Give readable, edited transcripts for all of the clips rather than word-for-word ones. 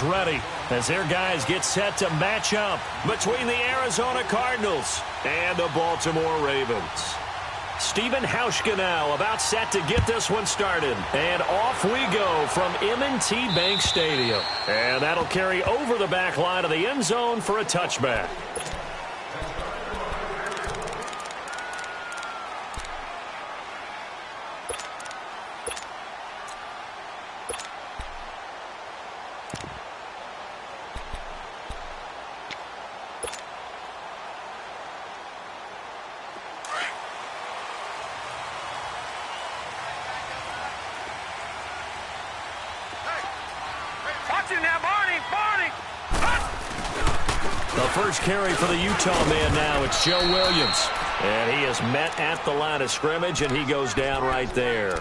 is ready as their guys get set to match up between the Arizona Cardinals and the Baltimore Ravens. Stephen Hauschka now about set to get this one started. And off we go from M&T Bank Stadium. And that'll carry over the back line of the end zone for a touchback. The first carry for the Utah man now, it's Joe Williams. And he is met at the line of scrimmage, and he goes down right there.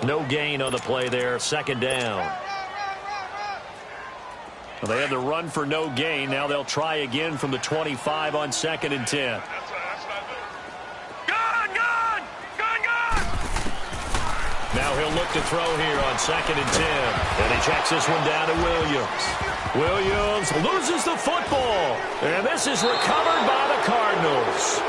No gain on the play there, second down. Well, they had the run for no gain. Now they'll try again from the 25 on 2nd and 10. Now he'll look to throw here on 2nd and 10. And he checks this one down to Williams. Williams loses the football. And this is recovered by the Cardinals.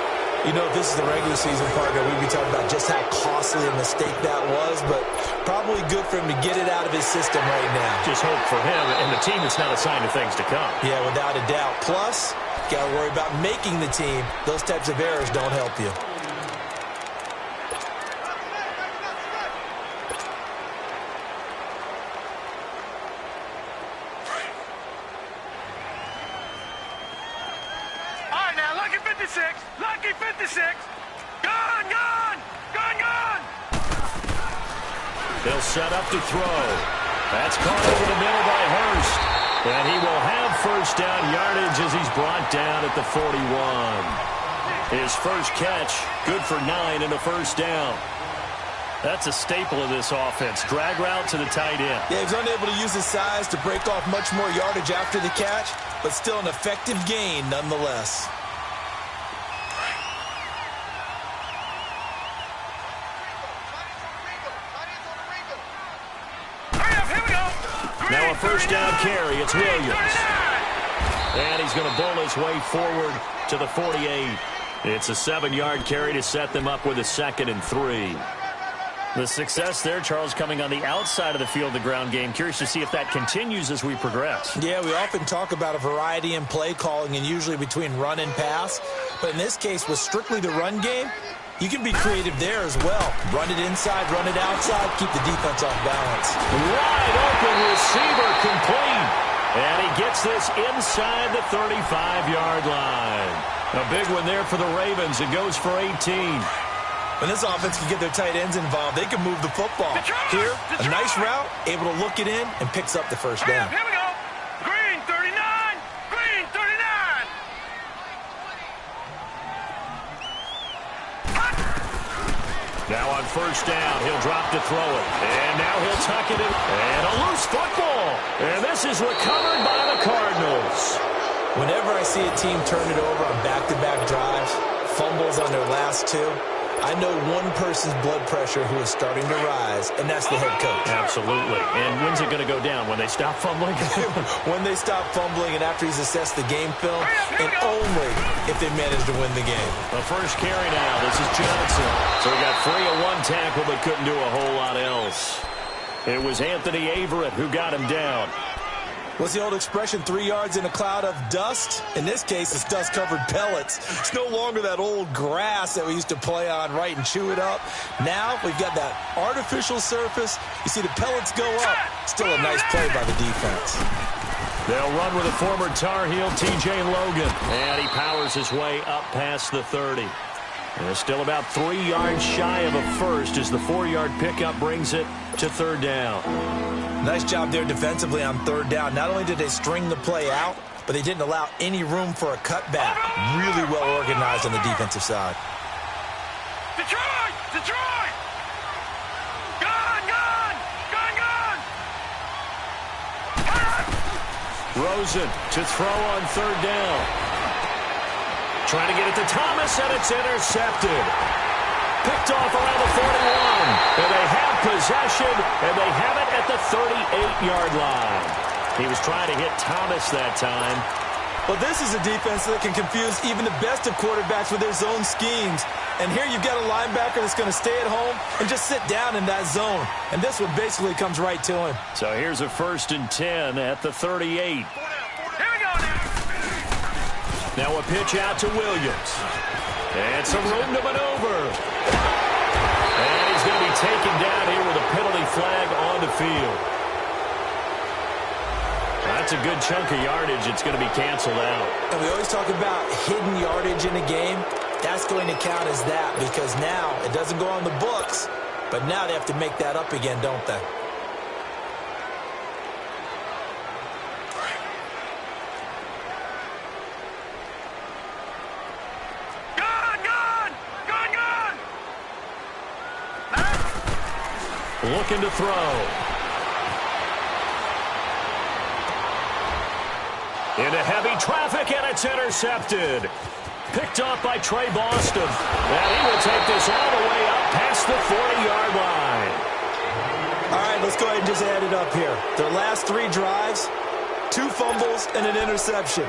You know, if this is the regular season, partner, we'd be talking about just how costly a mistake that was, but probably good for him to get it out of his system right now. Just hope for him and the team it's not a sign of things to come. Yeah, without a doubt. Plus, got to worry about making the team. Those types of errors don't help you. Lucky 56. Gone. They'll set up to throw. That's caught over the middle by Hurst. And he will have first down yardage as he's brought down at the 41. His first catch, good for 9 and a first down. That's a staple of this offense. Drag route to the tight end. Yeah, he's unable to use his size to break off much more yardage after the catch, but still an effective gain nonetheless. Now a first down carry. It's Williams. And he's going to bowl his way forward to the 48. It's a 7-yard carry to set them up with a 2nd and 3. The success there, Charles, coming on the outside of the field, the ground game. Curious to see if that continues as we progress. Yeah, we often talk about a variety in play calling and usually between run and pass. But in this case, with strictly the run game, you can be creative there as well. Run it inside, run it outside, keep the defense off balance. Wide open receiver complete. And he gets this inside the 35-yard line. A big one there for the Ravens. It goes for 18. When this offense can get their tight ends involved, they can move the football. Here, a nice route, able to look it in, and picks up the first down. Here we go. Green 39. Green 39. Now on first down, he'll drop to throw it. And now he'll tuck it in. And a loose football. And this is recovered by the Cardinals. Whenever I see a team turn it over on back-to-back drives, fumbles on their last two, I know one person's blood pressure who is starting to rise, and that's the head coach. Absolutely. And when's it going to go down? When they stop fumbling? When they stop fumbling and after he's assessed the game film, and only if they manage to win the game. The first carry now. This is Johnson. So he got free of one tackle but couldn't do a whole lot else. It was Anthony Averett who got him down. What's the old expression, 3 yards in a cloud of dust? In this case, it's dust-covered pellets. It's no longer that old grass that we used to play on, right, and chew it up. Now we've got that artificial surface. You see the pellets go up. Still a nice play by the defense. They'll run with a former Tar Heel, T.J. Logan. And he powers his way up past the 30. And still about 3 yards shy of a first as the 4-yard pickup brings it to third down. Nice job there defensively on third down. Not only did they string the play out, but they didn't allow any room for a cutback. Really well organized on the defensive side. Detroit! Detroit! Gone! Rosen to throw on third down. Trying to get it to Thomas, and it's intercepted. Picked off around the 41. And they have possession, and they have it at the 38-yard line. He was trying to hit Thomas that time. Well, this is a defense that can confuse even the best of quarterbacks with their zone schemes. And here you've got a linebacker that's going to stay at home and just sit down in that zone. And this one basically comes right to him. So here's a 1st and 10 at the 38. Here we go now. Now a pitch out to Williams. And some room to maneuver. And he's going to be taken down here with a penalty flag on the field. That's a good chunk of yardage. It's going to be canceled out. And we always talk about hidden yardage in a game. That's going to count as that because now it doesn't go on the books, but now they have to make that up again, don't they? Looking to throw. Into heavy traffic, and it's intercepted. Picked off by Trey Boston. And he will take this all the way up past the 40-yard line. All right, let's go ahead and just add it up here. Their last 3 drives, 2 fumbles and an interception.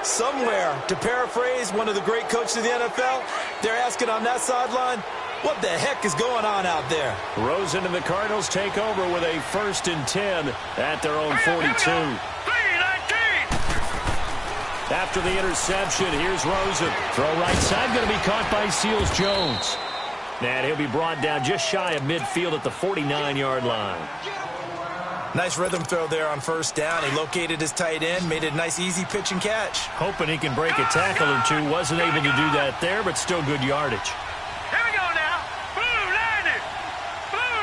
Somewhere, to paraphrase one of the great coaches of the NFL, they're asking on that sideline, what the heck is going on out there? Rosen and the Cardinals take over with a 1st and 10 at their own 42. After the interception, here's Rosen. Throw right side, going to be caught by Seals-Jones. And he'll be brought down just shy of midfield at the 49-yard line. Nice rhythm throw there on 1st down. He located his tight end, made it a nice, easy pitch and catch. Hoping he can break a tackle or two. Wasn't able to do that there, but still good yardage. Here we go now. Blue 90. Blue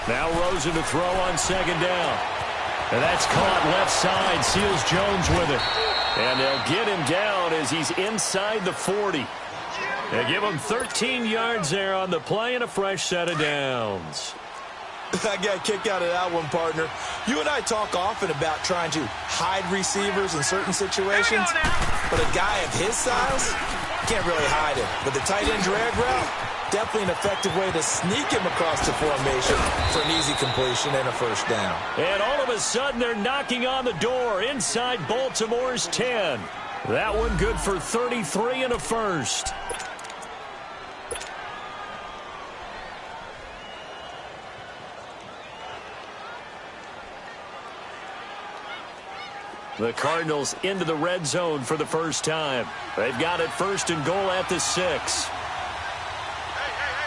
90. Now Rosen to throw on 2nd down. And that's caught left side. Seals-Jones with it. And they'll get him down as he's inside the 40. They give him 13 yards there on the play and a fresh set of downs. I got a kick out of that one, partner. You and I talk often about trying to hide receivers in certain situations, but a guy of his size can't really hide him. With the tight end drag route, definitely an effective way to sneak him across the formation for an easy completion and a 1st down. And all of a sudden, they're knocking on the door inside Baltimore's 10. That one good for 33 and a 1st. The Cardinals into the red zone for the first time. They've got it 1st and goal at the 6.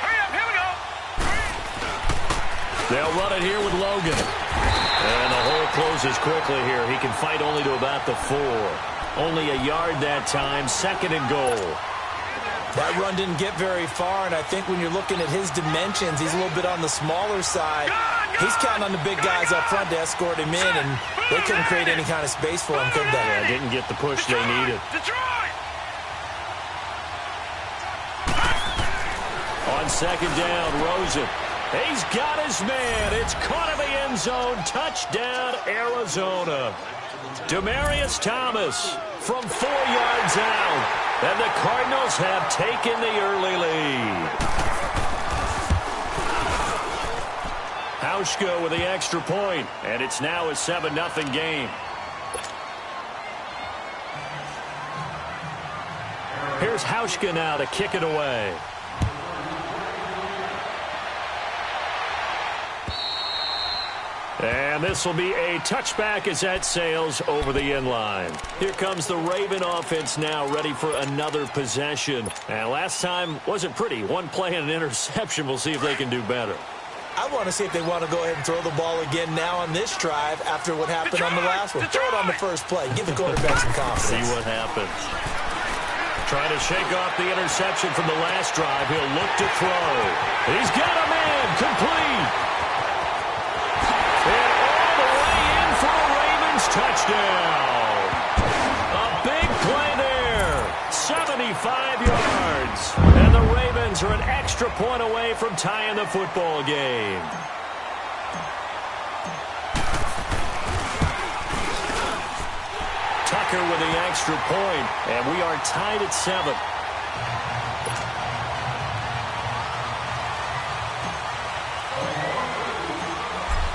Hurry up, here we go. They'll run it here with Logan. And the hole closes quickly here. He can fight only to about the 4. Only a yard that time, 2nd and goal. That run didn't get very far, and I think when you're looking at his dimensions, he's a little bit on the smaller side. He's counting on the big guys up front to escort him in, and they couldn't create any kind of space for him, could they? Yeah, didn't get the push they needed. Detroit! On 2nd down, Rosen. He's got his man. It's caught in the end zone. Touchdown, Arizona. Demaryius Thomas from 4 yards out. And the Cardinals have taken the early lead. Hauschka with the extra point, and it's now a 7-0 game. Here's Hauschka now to kick it away. And this will be a touchback as that sails over the end line. Here comes the Raven offense now, ready for another possession. And last time wasn't pretty. One play and an interception. We'll see if they can do better. I want to see if they want to go ahead and throw the ball again now on this drive after what happened on the last one. Throw it on the first play. Give the quarterback some confidence. See what happens. Trying to shake off the interception from the last drive. He'll look to throw. He's got a man. Complete. And all the way in for a Ravens touchdown. A big play there. 75 yards. And the Ravens are an extra point away from tying the football game. Tucker with the extra point, and we are tied at 7.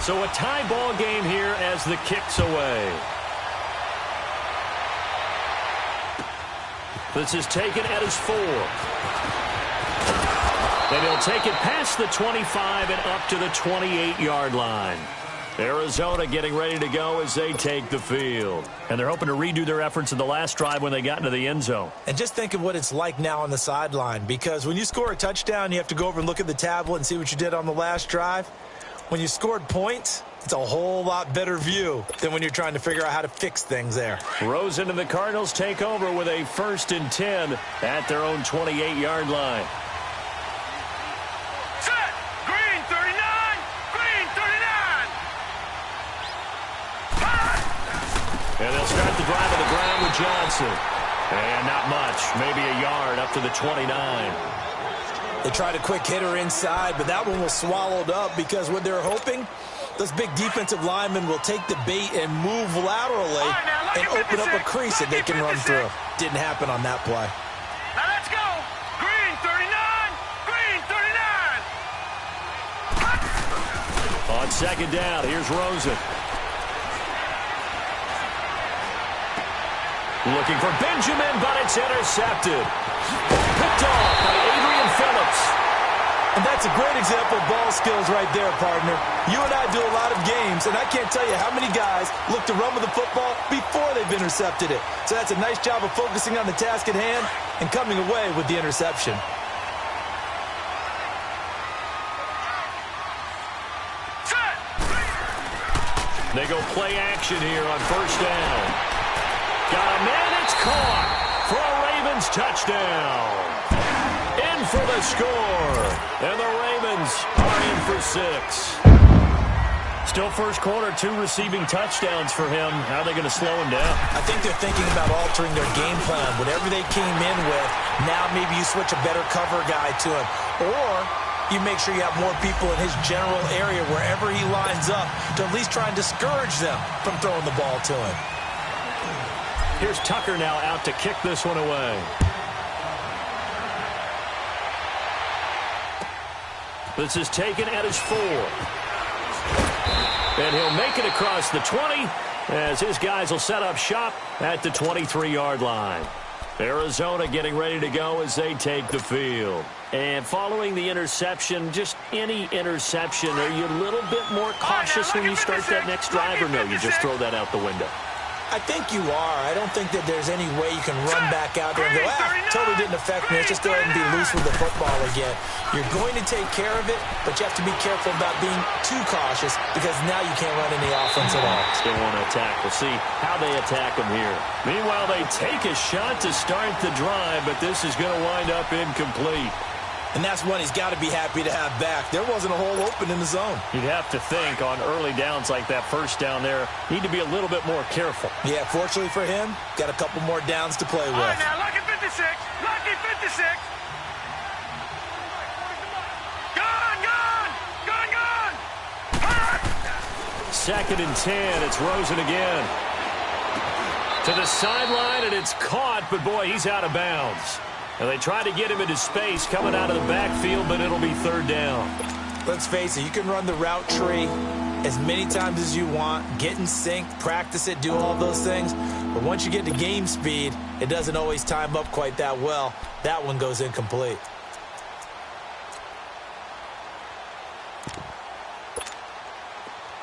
So a tie ball game here as the kick's away. This is taken at his 4. And he'll take it past the 25 and up to the 28-yard line. Arizona getting ready to go as they take the field. And they're hoping to redo their efforts in the last drive when they got into the end zone. And just think of what it's like now on the sideline, because when you score a touchdown, you have to go over and look at the tablet and see what you did on the last drive. When you scored points, it's a whole lot better view than when you're trying to figure out how to fix things there. Rosen and the Cardinals take over with a 1st and 10 at their own 28-yard line. Set. Green 39. Green 39. And they'll start the drive on the ground with Johnson. And not much, maybe a yard up to the 29. They tried a quick hitter inside, but that one was swallowed up because what they're hoping, those big defensive linemen will take the bait and move laterally and open up a crease that they can run through. Didn't happen on that play. Now let's go. Green 39. Green 39. On 2nd down, here's Rosen. Looking for Benjamin, but it's intercepted. Picked off by Adrian Phillips. And that's a great example of ball skills right there, partner. You and I do a lot of games, and I can't tell you how many guys look to run with the football before they've intercepted it. So that's a nice job of focusing on the task at hand and coming away with the interception. Set. They go play action here on 1st down. Got a man, it's caught for a Ravens touchdown. In for the score. And the Ravens are in for 6. Still first quarter, 2 receiving touchdowns for him. How are they going to slow him down? I think they're thinking about altering their game plan. Whatever they came in with, now maybe you switch a better cover guy to him. Or you make sure you have more people in his general area wherever he lines up to at least try and discourage them from throwing the ball to him. Here's Tucker now out to kick this one away. This is taken at his 4. And he'll make it across the 20 as his guys will set up shop at the 23-yard line. Arizona getting ready to go as they take the field. And following the interception, just any interception, are you a little bit more cautious when you start that next drive, or no, you just throw that out the window? I think you are. I don't think that there's any way you can run back out there and go, totally didn't affect me. Let's just go ahead and be loose with the football again. You're going to take care of it, but you have to be careful about being too cautious because now you can't run any offense at all. Still want to attack. We'll see how they attack them here. Meanwhile, they take a shot to start the drive, but this is going to wind up incomplete. And that's one he's got to be happy to have back. There wasn't a hole open in the zone. You'd have to think on early downs like that first down there, need to be a little bit more careful. Yeah, fortunately for him, got a couple more downs to play with. All right, now, lucky 56. Lucky 56. Gone, gone. Gone, gone. 2nd and 10. It's Rosen again. To the sideline, and it's caught, but boy, he's out of bounds. And they try to get him into space coming out of the backfield, but it'll be 3rd down. Let's face it, you can run the route tree as many times as you want, get in sync, practice it, do all those things. But once you get to game speed, it doesn't always time up quite that well. That one goes incomplete.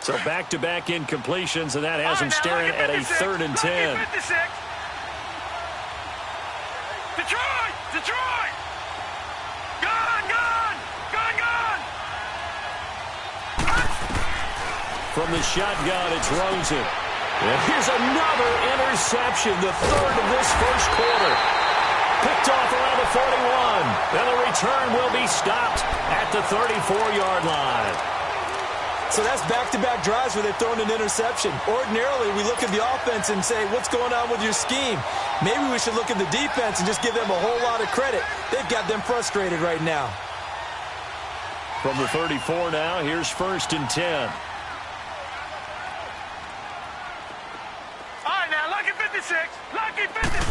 So back-to-back incompletions, and that has him staring at a 3rd and 10. Detroit! Detroit! Gone! Gone! Gone! Gone! From the shotgun, it's Rosen. And here's another interception, the 3rd of this first quarter. Picked off around the 41. And the return will be stopped at the 34-yard line. So that's back-to-back drives where they've thrown an interception. Ordinarily, we look at the offense and say, what's going on with your scheme? Maybe we should look at the defense and just give them a whole lot of credit. They've got them frustrated right now. From the 34 now, here's 1st and 10. All right, now, lucky 56. Lucky 56.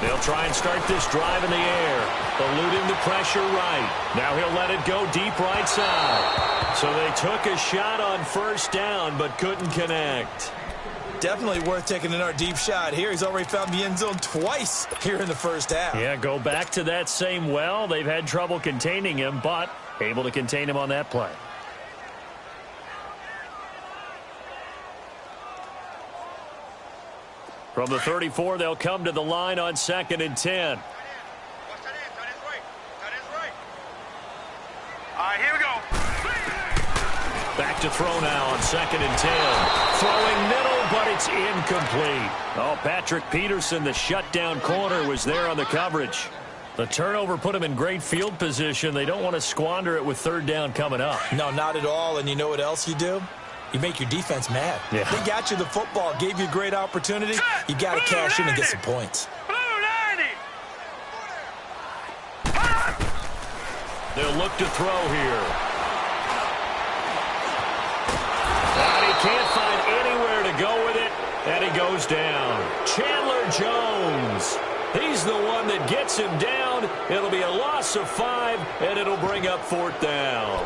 They'll try and start this drive in the air, eluding the pressure right. Now he'll let it go deep right side. So they took a shot on first down, but couldn't connect. Definitely worth taking another deep shot here. He's already found the end zone twice here in the first half. Yeah, go back to that same well. They've had trouble containing him, but able to contain him on that play. From the 34, they'll come to the line on 2nd and 10. All right, here we go. Back to throw now on 2nd and 10. Throwing middle, but it's incomplete. Oh, Patrick Peterson, the shutdown corner, was there on the coverage. The turnover put him in great field position. They don't want to squander it with 3rd down coming up. No, not at all. And you know what else you do? You make your defense mad. Yeah. They got you the football, gave you a great opportunity. You got to cash in and get some points. They'll look to throw here. And he can't find anywhere to go with it, and he goes down. Chandler Jones. He's the one that gets him down. It'll be a loss of 5, and it'll bring up 4th down.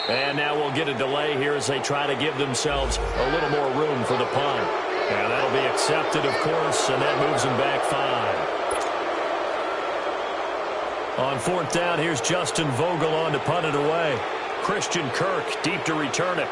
And now we'll get a delay here as they try to give themselves a little more room for the punt. And that'll be accepted, of course, and that moves them back 5. On 4th down, here's Justin Vogel on to punt it away. Christian Kirk deep to return it.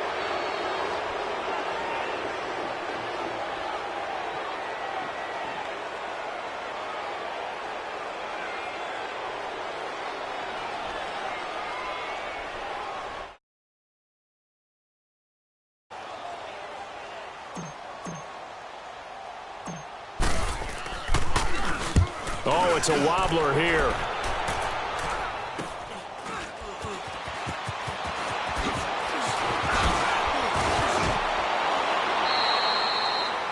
Oh, it's a wobbler here.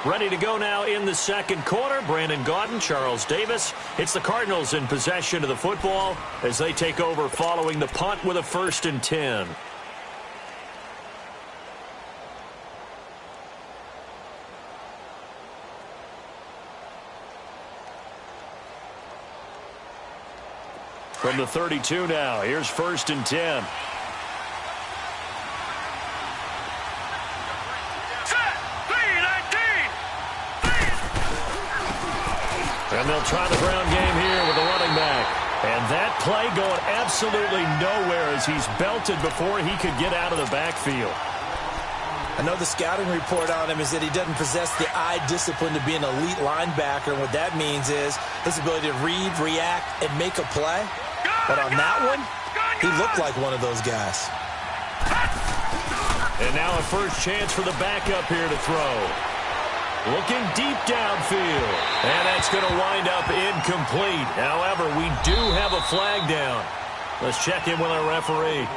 Ready to go now in the 2nd quarter. Brandon Gaudin, Charles Davis. It's the Cardinals in possession of the football as they take over following the punt with a 1st and 10. From the 32 now, here's 1st and 10. And they'll try the ground game here with the running back. And that play going absolutely nowhere as he's belted before he could get out of the backfield. I know the scouting report on him is that he doesn't possess the eye discipline to be an elite linebacker. And what that means is his ability to read, react, and make a play. But on that one, he looked like one of those guys. And now a first chance for the backup here to throw. Looking deep downfield. And that's going to wind up incomplete. However, we do have a flag down. Let's check in with our referee.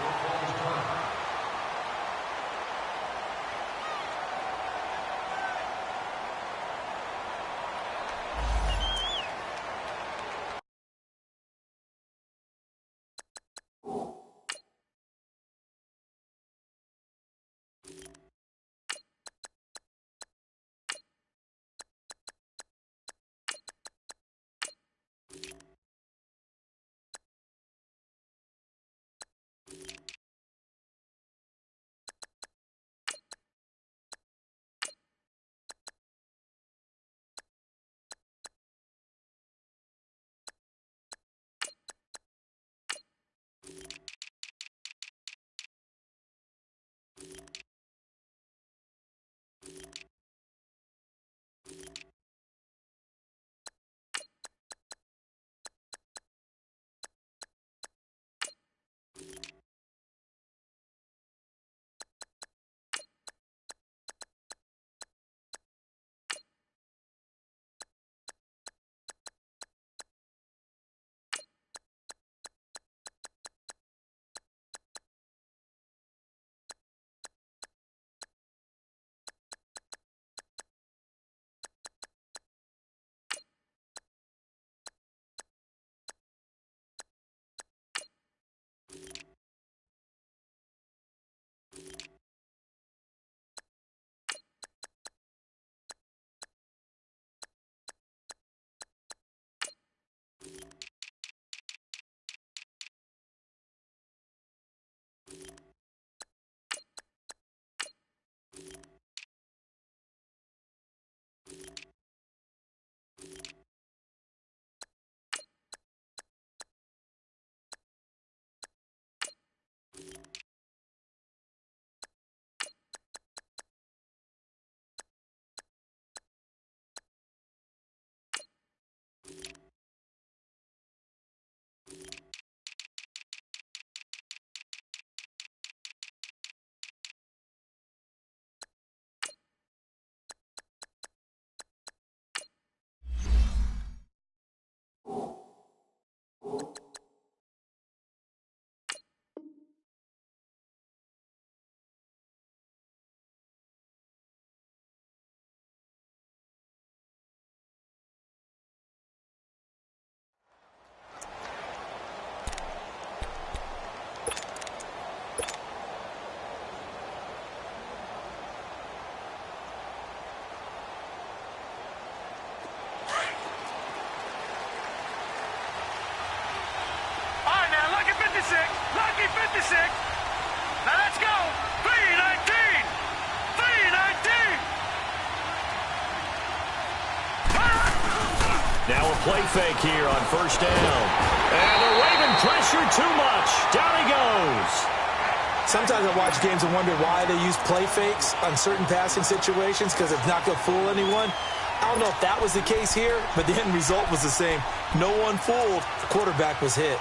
play fake here on first down. And the Raven pressure too much. Down he goes. Sometimes I watch games and wonder why they use play fakes on certain passing situations because it's not going to fool anyone. I don't know if that was the case here, but the end result was the same. No one fooled. The quarterback was hit.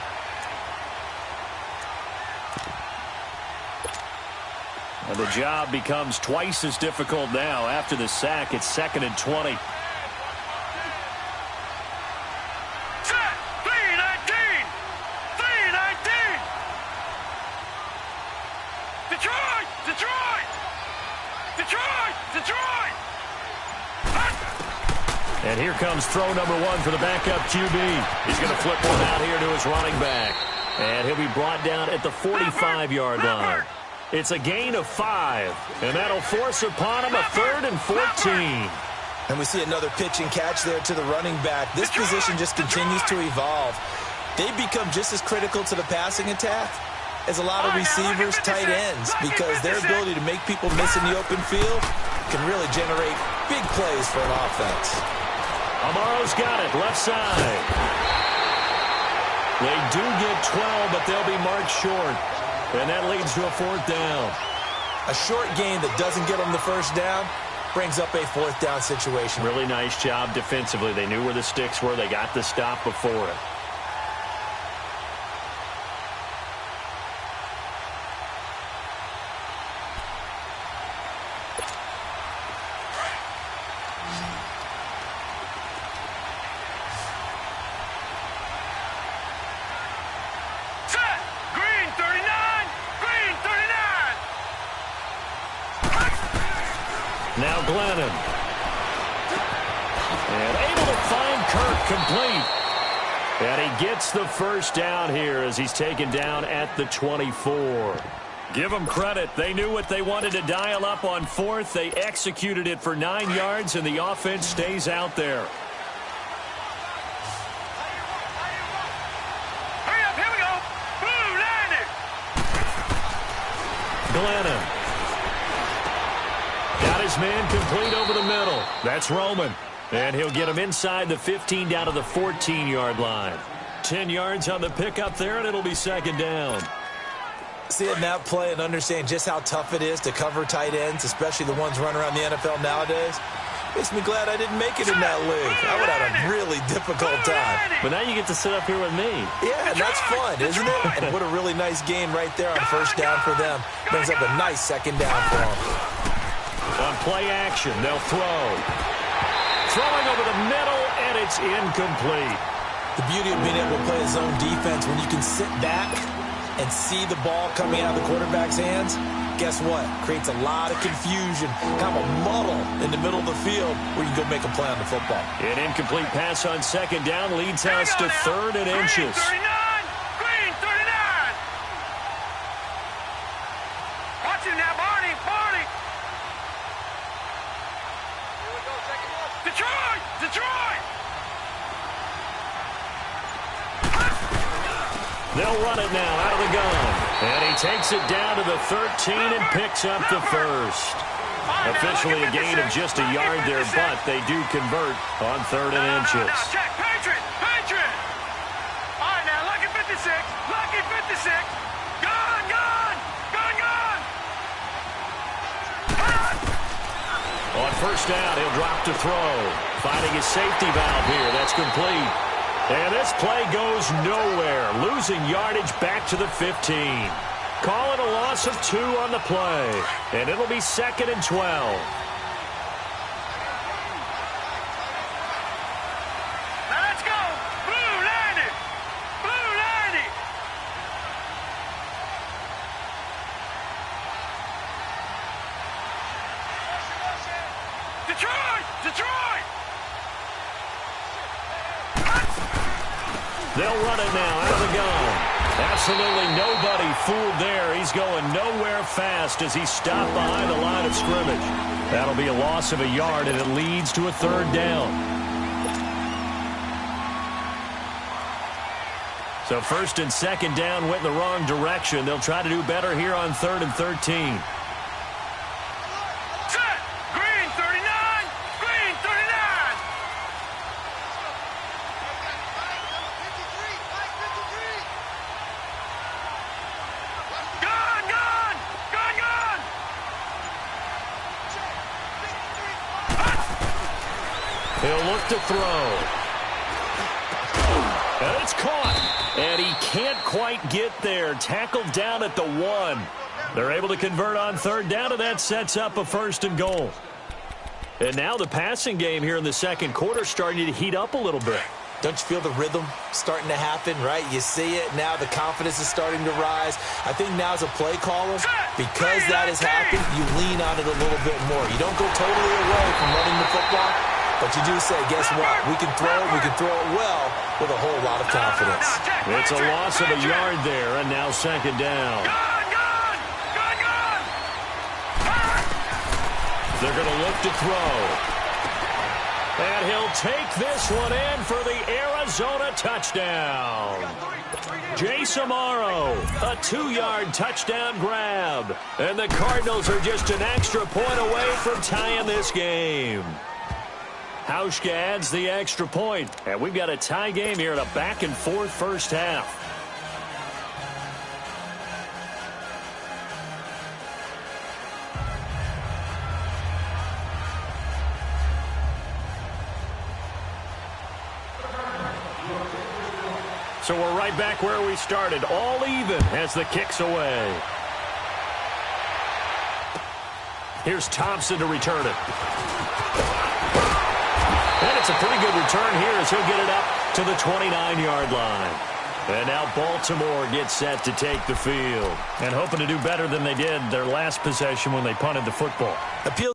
And the job becomes twice as difficult now. After the sack, it's 2nd and 20. Set. 3-19. 3-19. Detroit. Detroit. Detroit. Detroit. And here comes throw number 1 for the backup QB. He's going to flip one out here to his running back. And he'll be brought down at the 45-yard line. It's a gain of 5, and that'll force upon him a 3rd and 14. And we see another pitch and catch there to the running back. This position just continues to evolve. They become just as critical to the passing attack as a lot of receivers, tight ends, because their ability to make people miss in the open field can really generate big plays for an offense. Amaro's got it, left side. They do get 12, but they'll be marked short. And that leads to a 4th down. A short gain that doesn't get them the first down brings up a 4th down situation. Really nice job defensively. They knew where the sticks were. They got the stop before it. Now Glennon. And able to find Kirk complete. And he gets the first down here as he's taken down at the 24. Give them credit. They knew what they wanted to dial up on 4th. They executed it for 9 yards, and the offense stays out there. Hurry up, here we go. Blue landed. Glennon. Got his man complete over the middle. That's Roman. And he'll get him inside the 15 down to the 14-yard line. 10 yards on the pickup there, and it'll be 2nd down. Seeing that play and understanding just how tough it is to cover tight ends, especially the ones running around the NFL nowadays, makes me glad I didn't make it in that league. I would have a really difficult time. But now you get to sit up here with me. Yeah, and that's fun, isn't it? And what a really nice gain right there on first down for them. Brings up a nice 2nd down for them. On play action, they'll throw. Throwing over the middle, and it's incomplete. The beauty of being able to play a zone defense when you can sit back and see the ball coming out of the quarterback's hands, guess what? Creates a lot of confusion, kind of a muddle in the middle of the field where you can go make a play on the football. An incomplete pass on 2nd down leads us to 3rd and inches. Green 39. Watch him now, Barney. Barney. Detroit. Detroit. They'll run it now out of the gun. And he takes it down to the 13 and picks up the first. Officially a gain of just a yard there, but they do convert on 3rd and inches. Now, check. Patriot. Patriot. All right, now, lucky 56. Lucky 56. Gone, gone. Gone, gone. On first down, he'll drop to throw. Finding his safety valve here. That's complete. And this play goes nowhere. Losing yardage back to the 15. Call it a loss of 2 on the play. And it'll be 2nd and 12. Now let's go. Blue landed. Blue landed. Detroit. Detroit. They'll run it now out of the gun. Absolutely nobody fooled there. He's going nowhere fast as he's stopped behind the line of scrimmage. That'll be a loss of a yard, and it leads to a 3rd down. So 1st and 2nd down went in the wrong direction. They'll try to do better here on 3rd and 13. Set. Green 39. Green 39. He'll look to throw. And it's caught. And he can't quite get there. Tackled down at the 1. They're able to convert on third down, and that sets up a 1st and goal. And now the passing game here in the second quarter starting to heat up a little bit. Don't you feel the rhythm starting to happen, right? You see it. Now the confidence is starting to rise. I think now as a play caller, because that has happened, you lean on it a little bit more. You don't go totally away from running the football, but you do say, guess what? We can throw it. We can throw it well with a whole lot of confidence. It's a loss of a yard there, and now second down. They're going to look to throw. And he'll take this one in for the Arizona touchdown. Jace Amaro, a 2-yard touchdown grab. And the Cardinals are just an extra point away from tying this game. Hauschka adds the extra point. And we've got a tie game here in a back-and-forth first half. So we're right back where we started, all even as the kick's away. Here's Thompson to return it. And it's a pretty good return here as he'll get it up to the 29-yard line. And now Baltimore gets set to take the field. And hoping to do better than they did their last possession when they punted the football. Appeal.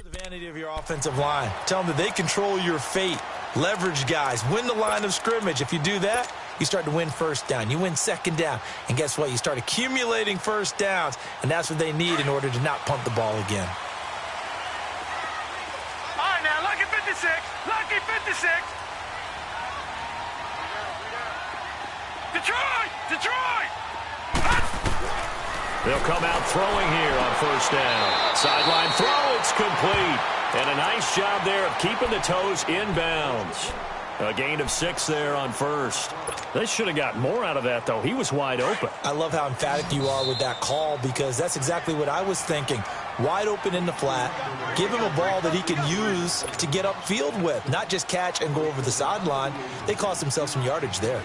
The vanity of your offensive line. Tell them that they control your fate. Leverage guys. Win the line of scrimmage. If you do that, you start to win first down. You win second down. And guess what? You start accumulating first downs. And that's what they need in order to not punt the ball again. All right, now, lucky 56. Lucky 56. Detroit! Detroit! They'll come out throwing here on first down. Sideline throw, it's complete. And a nice job there of keeping the toes inbounds. A gain of 6 there on first. They should have got more out of that, though. He was wide open. I love how emphatic you are with that call because that's exactly what I was thinking. Wide open in the flat. Give him a ball that he can use to get upfield with, not just catch and go over the sideline. They cost themselves some yardage there.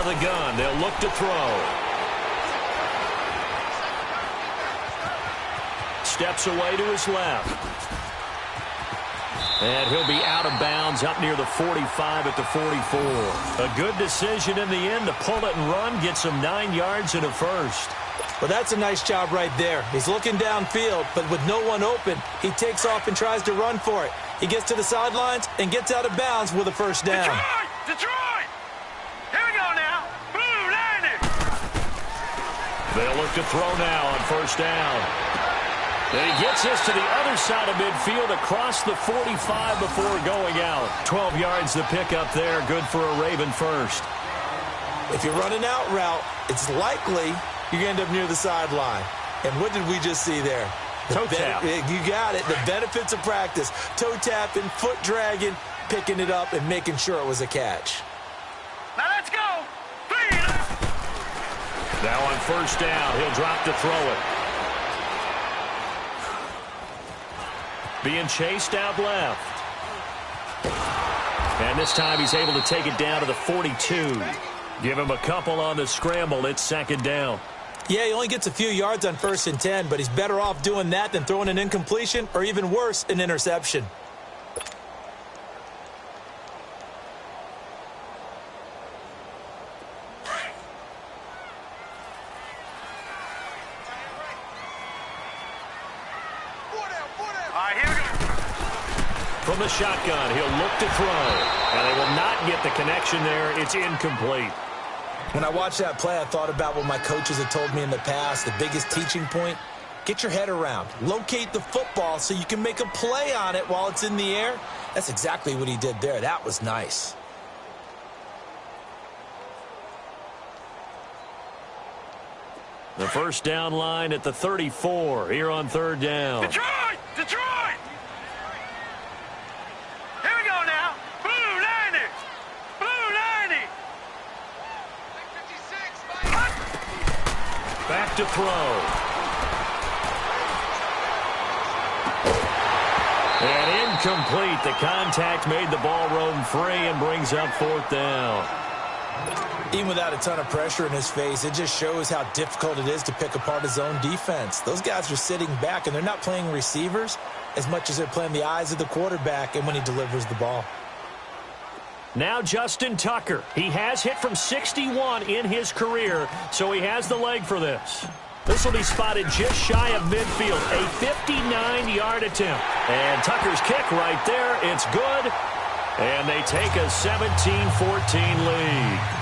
The gun. They'll look to throw. Steps away to his left. And he'll be out of bounds up near the 45 at the 44. A good decision in the end to pull it and run. Get some 9 yards and a first. Well, that's a nice job right there. He's looking downfield, but with no one open, he takes off and tries to run for it. He gets to the sidelines and gets out of bounds with a first down. Detroit! Detroit! Here we go now. Boom, landed. They'll look to throw now on first down. And he gets this to the other side of midfield across the 45 before going out. 12 yards to pick up there. Good for a Raven first. If you're running out route, it's likely you're going to end up near the sideline. And what did we just see there? Toe tap. You got it. The benefits of practice. Toe tapping, foot dragging, picking it up, and making sure it was a catch. Now let's go. Now on first down, he'll drop to throw it. Being chased out left. And this time he's able to take it down to the 42. Give him a couple on the scramble. It's second down. Yeah, he only gets a few yards on 1st and 10, but he's better off doing that than throwing an incompletion or even worse, an interception. From the shotgun, he'll look to throw. And they will not get the connection there. It's incomplete. When I watched that play, I thought about what my coaches had told me in the past. The biggest teaching point, get your head around. Locate the football so you can make a play on it while it's in the air. That's exactly what he did there. That was nice. The first down line at the 34 here on 3rd down. Detroit! Detroit! Here we go now. Blue 90! Blue 90! Back to throw. And incomplete. The contact made the ball roam free and brings up 4th down. Even without a ton of pressure in his face, it just shows how difficult it is to pick apart his own defense. Those guys are sitting back, and they're not playing receivers as much as they're playing the eyes of the quarterback and when he delivers the ball. Now Justin Tucker. He has hit from 61 in his career, so he has the leg for this. This will be spotted just shy of midfield. A 59-yard attempt. And Tucker's kick right there. It's good. And they take a 17-14 lead.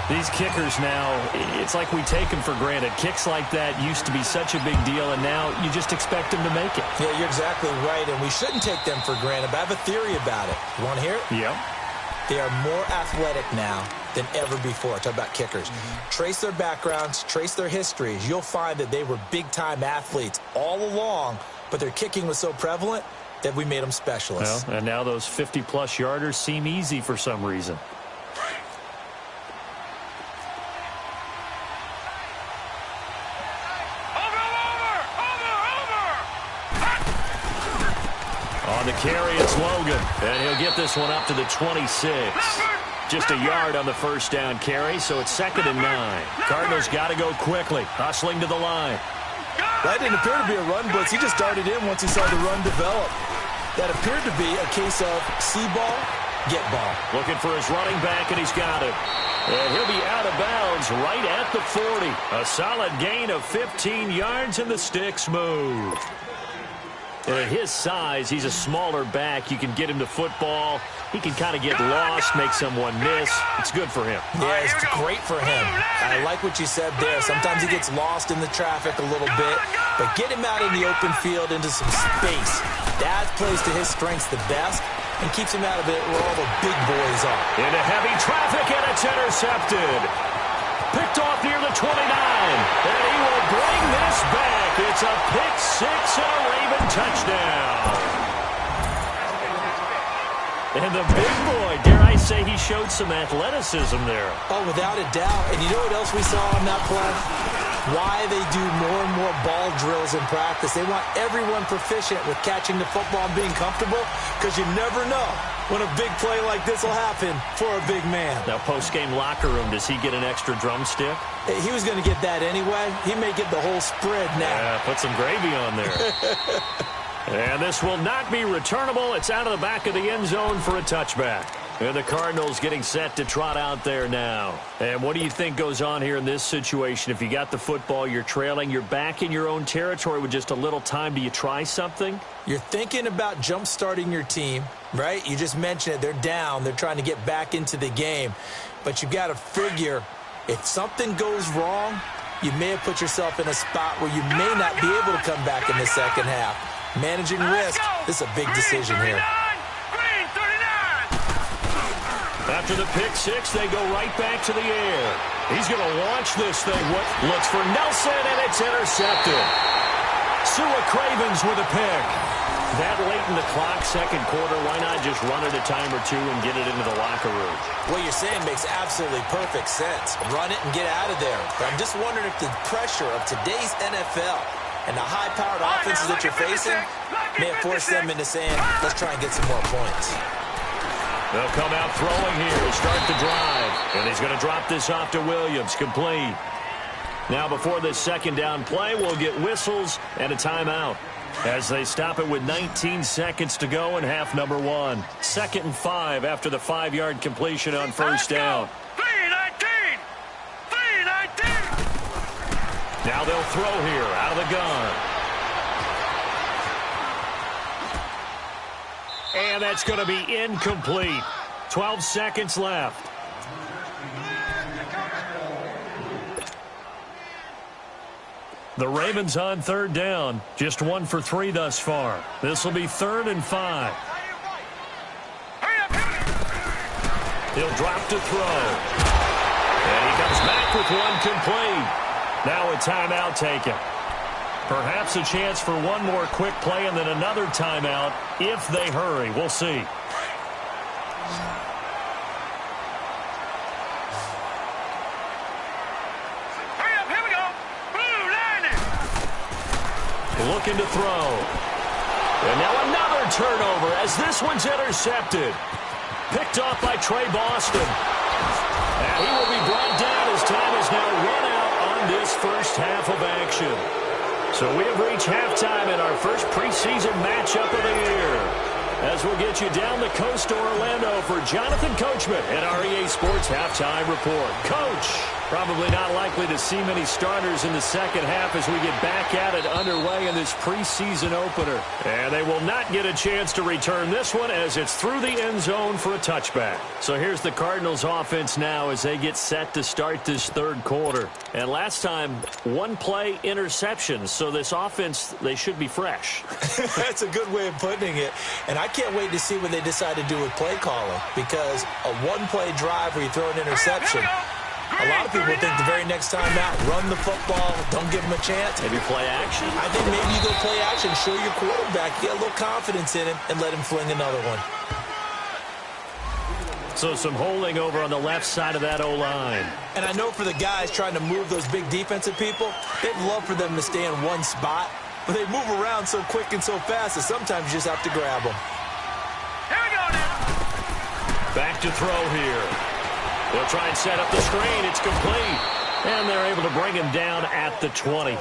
These kickers now, it's like we take them for granted. Kicks like that used to be such a big deal, and now you just expect them to make it. Yeah, you're exactly right, and we shouldn't take them for granted, but I have a theory about it. You want to hear it? Yeah. They are more athletic now than ever before. Talk about kickers. Trace their backgrounds, trace their histories. You'll find that they were big-time athletes all along, but their kicking was so prevalent that we made them specialists. Well, and now those 50-plus yarders seem easy for some reason. On the carry, it's Logan, and he'll get this one up to the 26. Just a yard on the first down carry, so it's 2nd and 9. Cardinals got to go quickly, hustling to the line. That didn't appear to be a run blitz. He just darted in once he saw the run develop. That appeared to be a case of see ball, get ball. Looking for his running back, and he's got it. And he'll be out of bounds right at the 40. A solid gain of 15 yards, and the sticks move. And at his size, he's a smaller back. You can get him to football. He can kind of get lost, make someone miss. It's good for him. Yeah, it's great for him. I like what you said there. Sometimes he gets lost in the traffic a little bit, but get him out in the open field into some space. That plays to his strengths the best and keeps him out of it where all the big boys are. Into heavy traffic, and it's intercepted. Picked off near the 29, and he will bring this back. It's a pick six and a Raven touchdown. And the big boy, dare I say, he showed some athleticism there. Oh, without a doubt. And you know what else we saw on that play? Why they do more and more ball drills in practice. They want everyone proficient with catching the football and being comfortable, because you never know when a big play like this will happen for a big man. Now, post-game locker room, does he get an extra drumstick? He was going to get that anyway. He may get the whole spread now. Yeah, put some gravy on there. And this will not be returnable. It's out of the back of the end zone for a touchback. And the Cardinals getting set to trot out there now. And what do you think goes on here in this situation? If you got the football, you're trailing, you're back in your own territory with just a little time. Do you try something? You're thinking about jump-starting your team, right? You just mentioned it. They're down. They're trying to get back into the game. But you've got to figure, if something goes wrong, you may have put yourself in a spot where you may not be able to come back in the second half. Managing risk, this is a big decision here. After the pick six, they go right back to the air. He's going to launch this thing. Looks for Nelson, and it's intercepted. Sua Cravens with a pick. That late in the clock, second quarter, why not just run it a time or two and get it into the locker room? What you're saying makes absolutely perfect sense. Run it and get out of there. But I'm just wondering if the pressure of today's NFL and the high-powered offenses that you're facing may have forced them into saying, let's try and get some more points. They'll come out throwing here to start the drive. And he's going to drop this off to Williams, complete. Now before this second down play, we'll get whistles and a timeout as they stop it with 19 seconds to go in half number 1. 2nd and 5 after the 5-yard completion on first down. 3-19! 3-19! Now they'll throw here out of the gun. And that's going to be incomplete. 12 seconds left. The Ravens on third down. Just 1 for 3 thus far. This will be 3rd and 5. He'll drop to throw. And he comes back with one complete. Now a timeout taken. Perhaps a chance for one more quick play and then another timeout if they hurry. We'll see. Looking to throw. And now another turnover as this one's intercepted. Picked off by Trey Boston. And he will be brought down as time is now run out on this first half of action. So we have reached halftime in our first preseason matchup of the year. As we'll get you down the coast to Orlando for Jonathan Coachman at our EA Sports Halftime Report. Coach, probably not likely to see many starters in the second half as we get back at it underway in this preseason opener. And they will not get a chance to return this one as it's through the end zone for a touchback. So here's the Cardinals offense now as they get set to start this third quarter. And last time, one play interception. So this offense, they should be fresh. That's a good way of putting it. And I can't wait to see what they decide to do with play calling, because a one-play drive where you throw an interception, a lot of people think the very next time out, run the football, don't give them a chance. Maybe play action? I think maybe you go play action, show your quarterback, get a little confidence in him, and let him fling another one. So some holding over on the left side of that O-line. And I know for the guys trying to move those big defensive people, they'd love for them to stay in one spot, but they move around so quick and so fast that sometimes you just have to grab them. Here we go now. Back to throw here. They'll try and set up the screen. It's complete. And they're able to bring him down at the 20.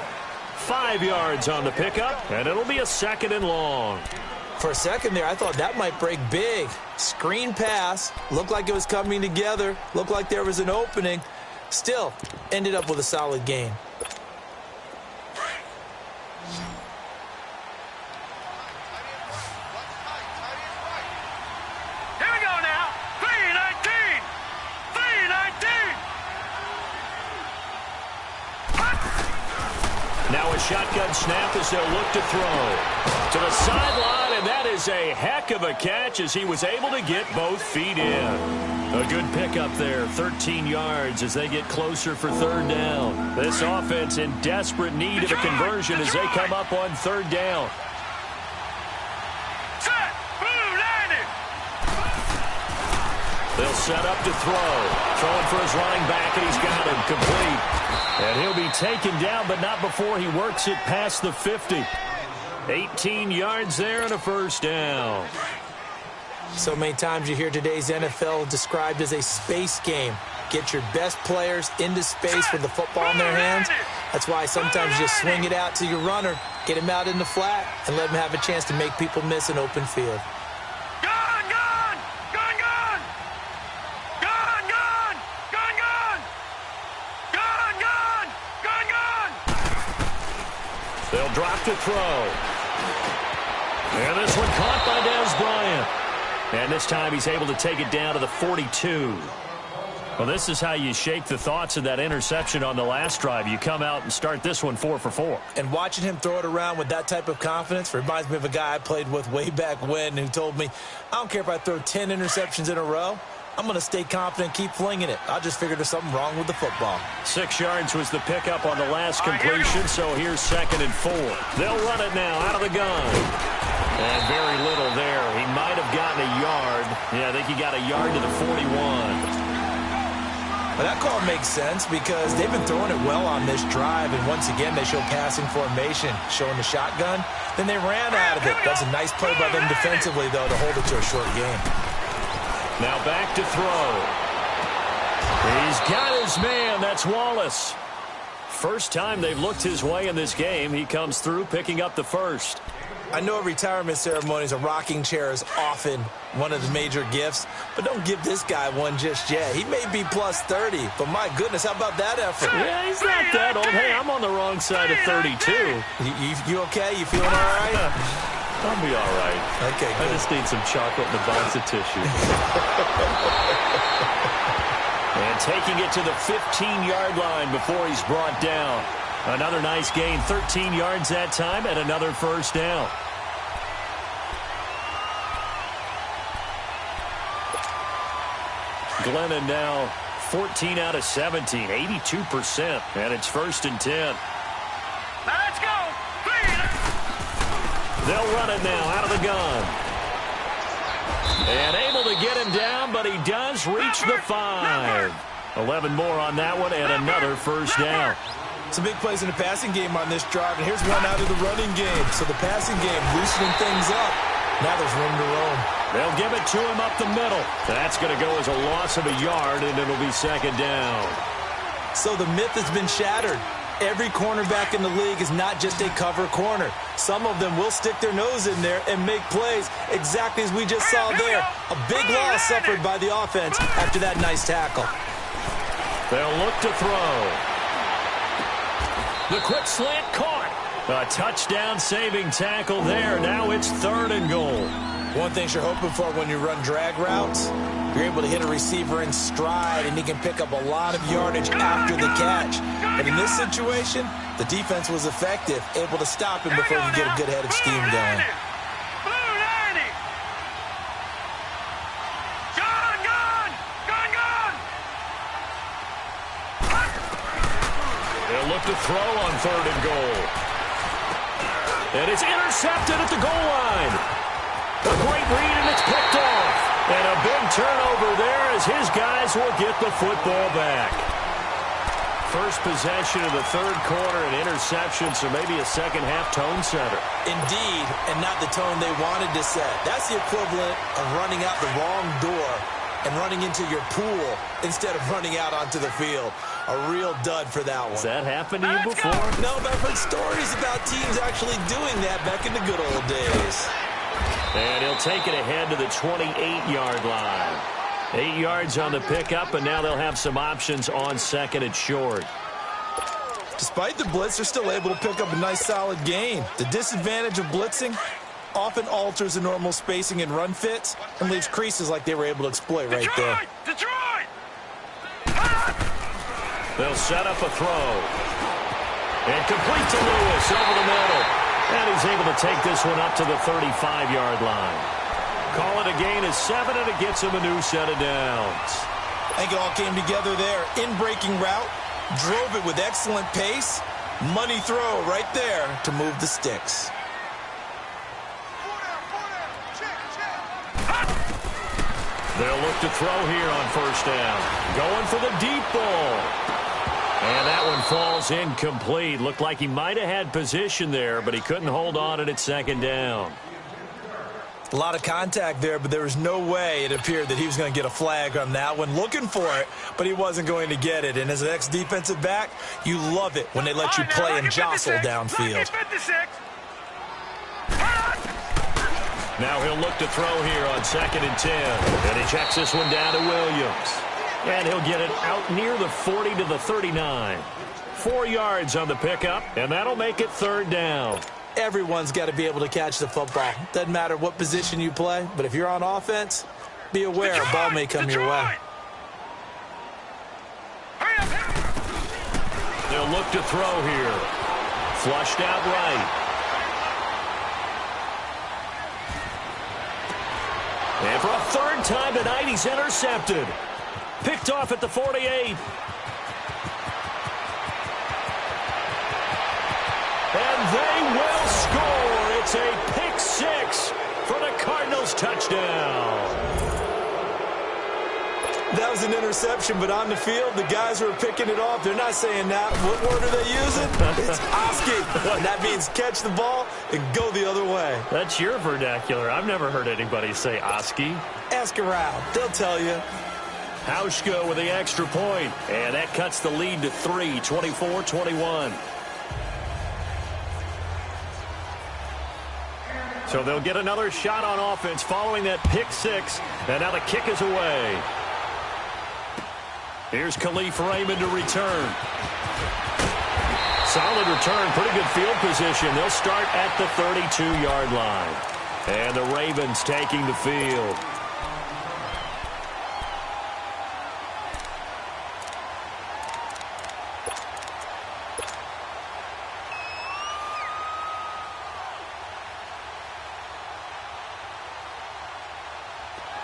5 yards on the pickup, and it'll be a 2nd and long. For a second there, I thought that might break big. Screen pass. Looked like it was coming together. Looked like there was an opening. Still, ended up with a solid gain. Here we go now. 3-19. 3-19. Now a shotgun snap as they'll look to throw. To the sideline, and that is a heck of a catch as he was able to get both feet in. A good pickup there, 13 yards as they get closer for third down. This offense in desperate need of a conversion as they come up on third down. Set. Blue 90. They'll set up to throw. Throwing for his running back, and he's got him complete. And he'll be taken down, but not before he works it past the 50. 18 yards there and a first down. So many times you hear today's NFL described as a space game. Get your best players into space with the football in their hands. That's why sometimes you just swing it out to your runner, get him out in the flat, and let him have a chance to make people miss an open field. Gone, gone. Gone, gone. Gone, gone. Gone, gone. Gone, gone. Gone, gone. They'll drop to throw. And this one caught by Dez Bryant. And this time he's able to take it down to the 42. Well, this is how you shake the thoughts of that interception on the last drive. You come out and start this one 4 for 4. And watching him throw it around with that type of confidence reminds me of a guy I played with way back when who told me, I don't care if I throw 10 interceptions in a row. I'm going to stay confident, keep flinging it. I just figured there's something wrong with the football. 6 yards was the pickup on the last completion, so here's 2nd and 4. They'll run it now out of the gun. And very little there. He might have gotten a yard. Yeah, I think he got a yard to the 41. Well, that call makes sense because they've been throwing it well on this drive, and once again they show passing formation, showing the shotgun. Then they ran out of it. That's a nice play by them defensively, though, to hold it to a short game. Now back to throw. He's got his man. That's Wallace. First time they've looked his way in this game. He comes through picking up the first. I know retirement ceremonies, a rocking chair is often one of the major gifts, but don't give this guy one just yet. He may be plus 30, but my goodness, how about that effort? Yeah, he's not that old. Hey, I'm on the wrong side of 32. You okay? You feeling all right? I'll be all right. Okay, good. I just need some chocolate and a box of tissue. And taking it to the 15-yard line before he's brought down. Another nice gain, 13 yards that time, and another first down. Glennon now 14 out of 17, 82%, and it's 1st and 10. Now let's go. They'll run it now out of the gun. And able to get him down, but he does reach the 5. 11 more on that one, and another first down. Some big plays in the passing game on this drive, and here's one out of the running game. So the passing game loosening things up. Now there's room to roam. They'll give it to him up the middle. That's going to go as a loss of a yard, and it'll be 2nd down. So the myth has been shattered. Every cornerback in the league is not just a cover corner. Some of them will stick their nose in there and make plays exactly as we just saw there. A big loss suffered by the offense after that nice tackle. They'll look to throw. The quick slant caught. A touchdown-saving tackle there. Now it's 3rd and goal. One thing you're hoping for when you run drag routes, you're able to hit a receiver in stride, and he can pick up a lot of yardage after the catch. But in this situation, the defense was effective, able to stop him before you get a good head of steam going. They'll look to throw on 3rd and goal. And it's intercepted at the goal line. A great read, and it's picked off. And a big turnover there as his guys will get the football back. First possession of the 3rd quarter, an interception, so maybe a second-half tone setter. Indeed, and not the tone they wanted to set. That's the equivalent of running out the wrong door and running into your pool instead of running out onto the field. A real dud for that one. Has that happened to you before? No, but I've heard stories about teams actually doing that back in the good old days. And he'll take it ahead to the 28-yard line. 8 yards on the pickup, and now they'll have some options on 2nd and short. Despite the blitz, they're still able to pick up a nice solid gain. The disadvantage of blitzing often alters the normal spacing and run fits and leaves creases like they were able to exploit right there. Detroit! They'll set up a throw. And complete to Lewis over the middle. And he's able to take this one up to the 35-yard line. Call it a gain of 7, and it gets him a new set of downs. I think it all came together there. In-breaking route, drove it with excellent pace. Money throw right there to move the sticks. They'll look to throw here on 1st down. Going for the deep ball. And that one falls incomplete. Looked like he might have had position there, but he couldn't hold on it at 2nd down. A lot of contact there, but there was no way it appeared that he was going to get a flag on that one. Looking for it, but he wasn't going to get it. And as an ex-defensive back, you love it when they let you play and jostle downfield. Now he'll look to throw here on 2nd and 10. And he checks this one down to Williams. And he'll get it out near the 40 to the 39. 4 yards on the pickup, and that'll make it 3rd down. Everyone's got to be able to catch the football. Doesn't matter what position you play, but if you're on offense, be aware a ball may come your way. They'll look to throw here. Flushed out right. And for a 3rd time tonight, he's intercepted. Picked off at the 48. And they will score. It's a pick 6 for the Cardinals touchdown. That was an interception, but on the field, the guys who are picking it off, they're not saying that. What word are they using? It's Oski. And that means catch the ball and go the other way. That's your vernacular. I've never heard anybody say Oski. Ask around. They'll tell you. Hauschka with the extra point, and that cuts the lead to 3, 24-21. So they'll get another shot on offense following that pick six, and now the kick is away. Here's Khalif Raymond to return. Solid return, pretty good field position. They'll start at the 32-yard line. And the Ravens taking the field.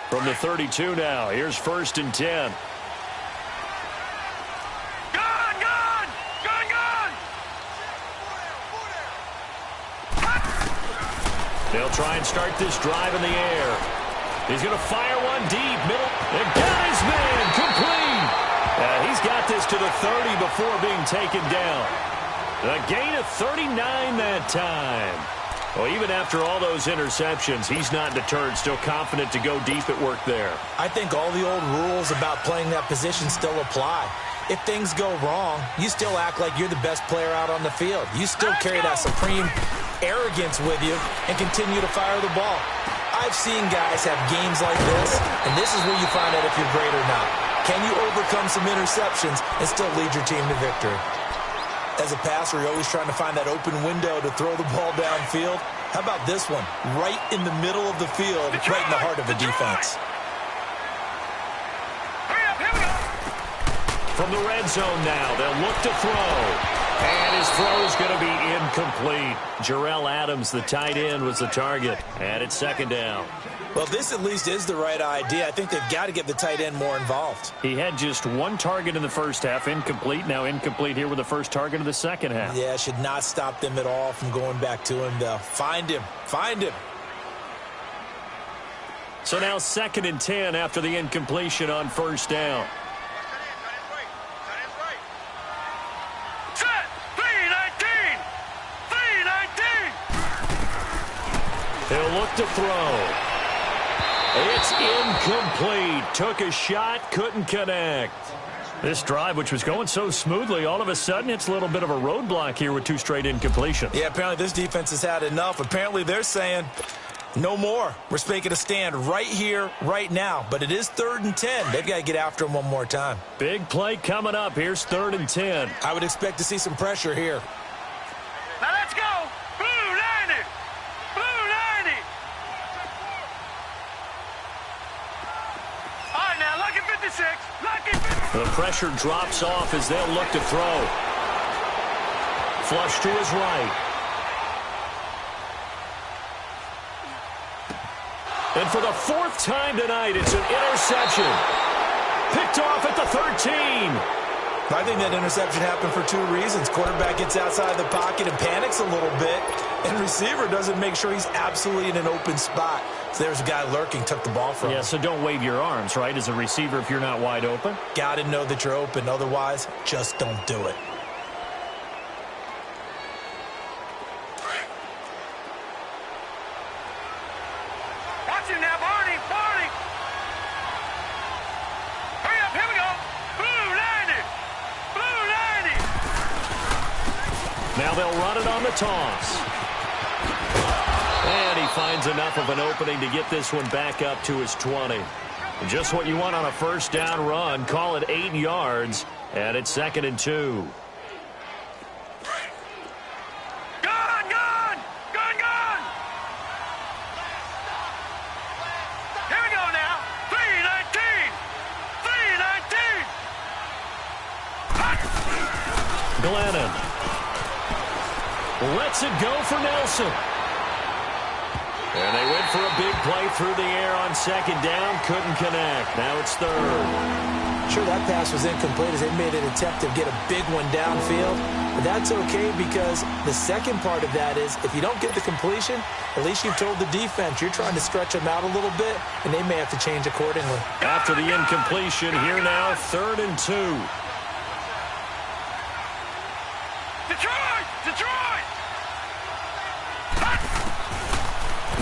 From the 32 now, here's 1st and 10. They'll try and start this drive in the air. He's going to fire one deep, middle, and got his man, complete. He's got this to the 30 before being taken down. A gain of 39 that time. Well, even after all those interceptions, he's not deterred, still confident to go deep at work there. I think all the old rules about playing that position still apply. If things go wrong, you still act like you're the best player out on the field. You still carry that supreme arrogance with you and continue to fire the ball. I've seen guys have games like this, and this is where you find out if you're great or not. Can you overcome some interceptions and still lead your team to victory? As a passer, you're always trying to find that open window to throw the ball downfield. How about this one? Right in the middle of the field, right in the heart of the defense. From the red zone now, they'll look to throw. And his throw is going to be incomplete. Jarrell Adams, the tight end, was the target. And it's 2nd down. Well, this at least is the right idea. I think they've got to get the tight end more involved. He had just one target in the first half, incomplete. Now incomplete here with the first target of the second half. Yeah, should not stop them at all from going back to him, though. Find him. Find him. So now 2nd and 10 after the incompletion on 1st down. He'll look to throw. It's incomplete. Took a shot, couldn't connect. This drive, which was going so smoothly, all of a sudden it's a little bit of a roadblock here with 2 straight incompletions. Yeah, apparently this defense has had enough. Apparently they're saying no more. We're making a stand right here, right now. But it is 3rd and 10. They've got to get after him one more time. Big play coming up. Here's 3rd and 10. I would expect to see some pressure here. Now let's go. Blue 90. Blue 90. All right, now, lucky 56. Lucky 56. The pressure drops off as they'll look to throw. Flush to his right. And for the 4th time tonight, it's an interception. Picked off at the 13. I think that interception happened for 2 reasons. Quarterback gets outside the pocket and panics a little bit, and receiver doesn't make sure he's absolutely in an open spot. So there's a guy lurking, took the ball from him. Yeah, so don't wave your arms, right, as a receiver if you're not wide open. Got to know that you're open. Otherwise, just don't do it. Watch him now, Barney. Barney. Hurry up, here we go. Blue 90. Blue 90. Now they'll run it on the toss. And he finds enough of an opening to get this one back up to his 20. Just what you want on a 1st down run. Call it 8 yards, and it's 2nd and 2. Gun, gun. Gun, gun. Here we go now. 319. 319. Glennon lets it go for Nelson. And they went for a big play through the air on second down. Couldn't connect. Now it's third. Sure, that pass was incomplete as they made an attempt to get a big one downfield. But that's okay because the second part of that is if you don't get the completion, at least you've told the defense you're trying to stretch them out a little bit, and they may have to change accordingly. After the incompletion, here now, 3rd and 2. Detroit! Detroit!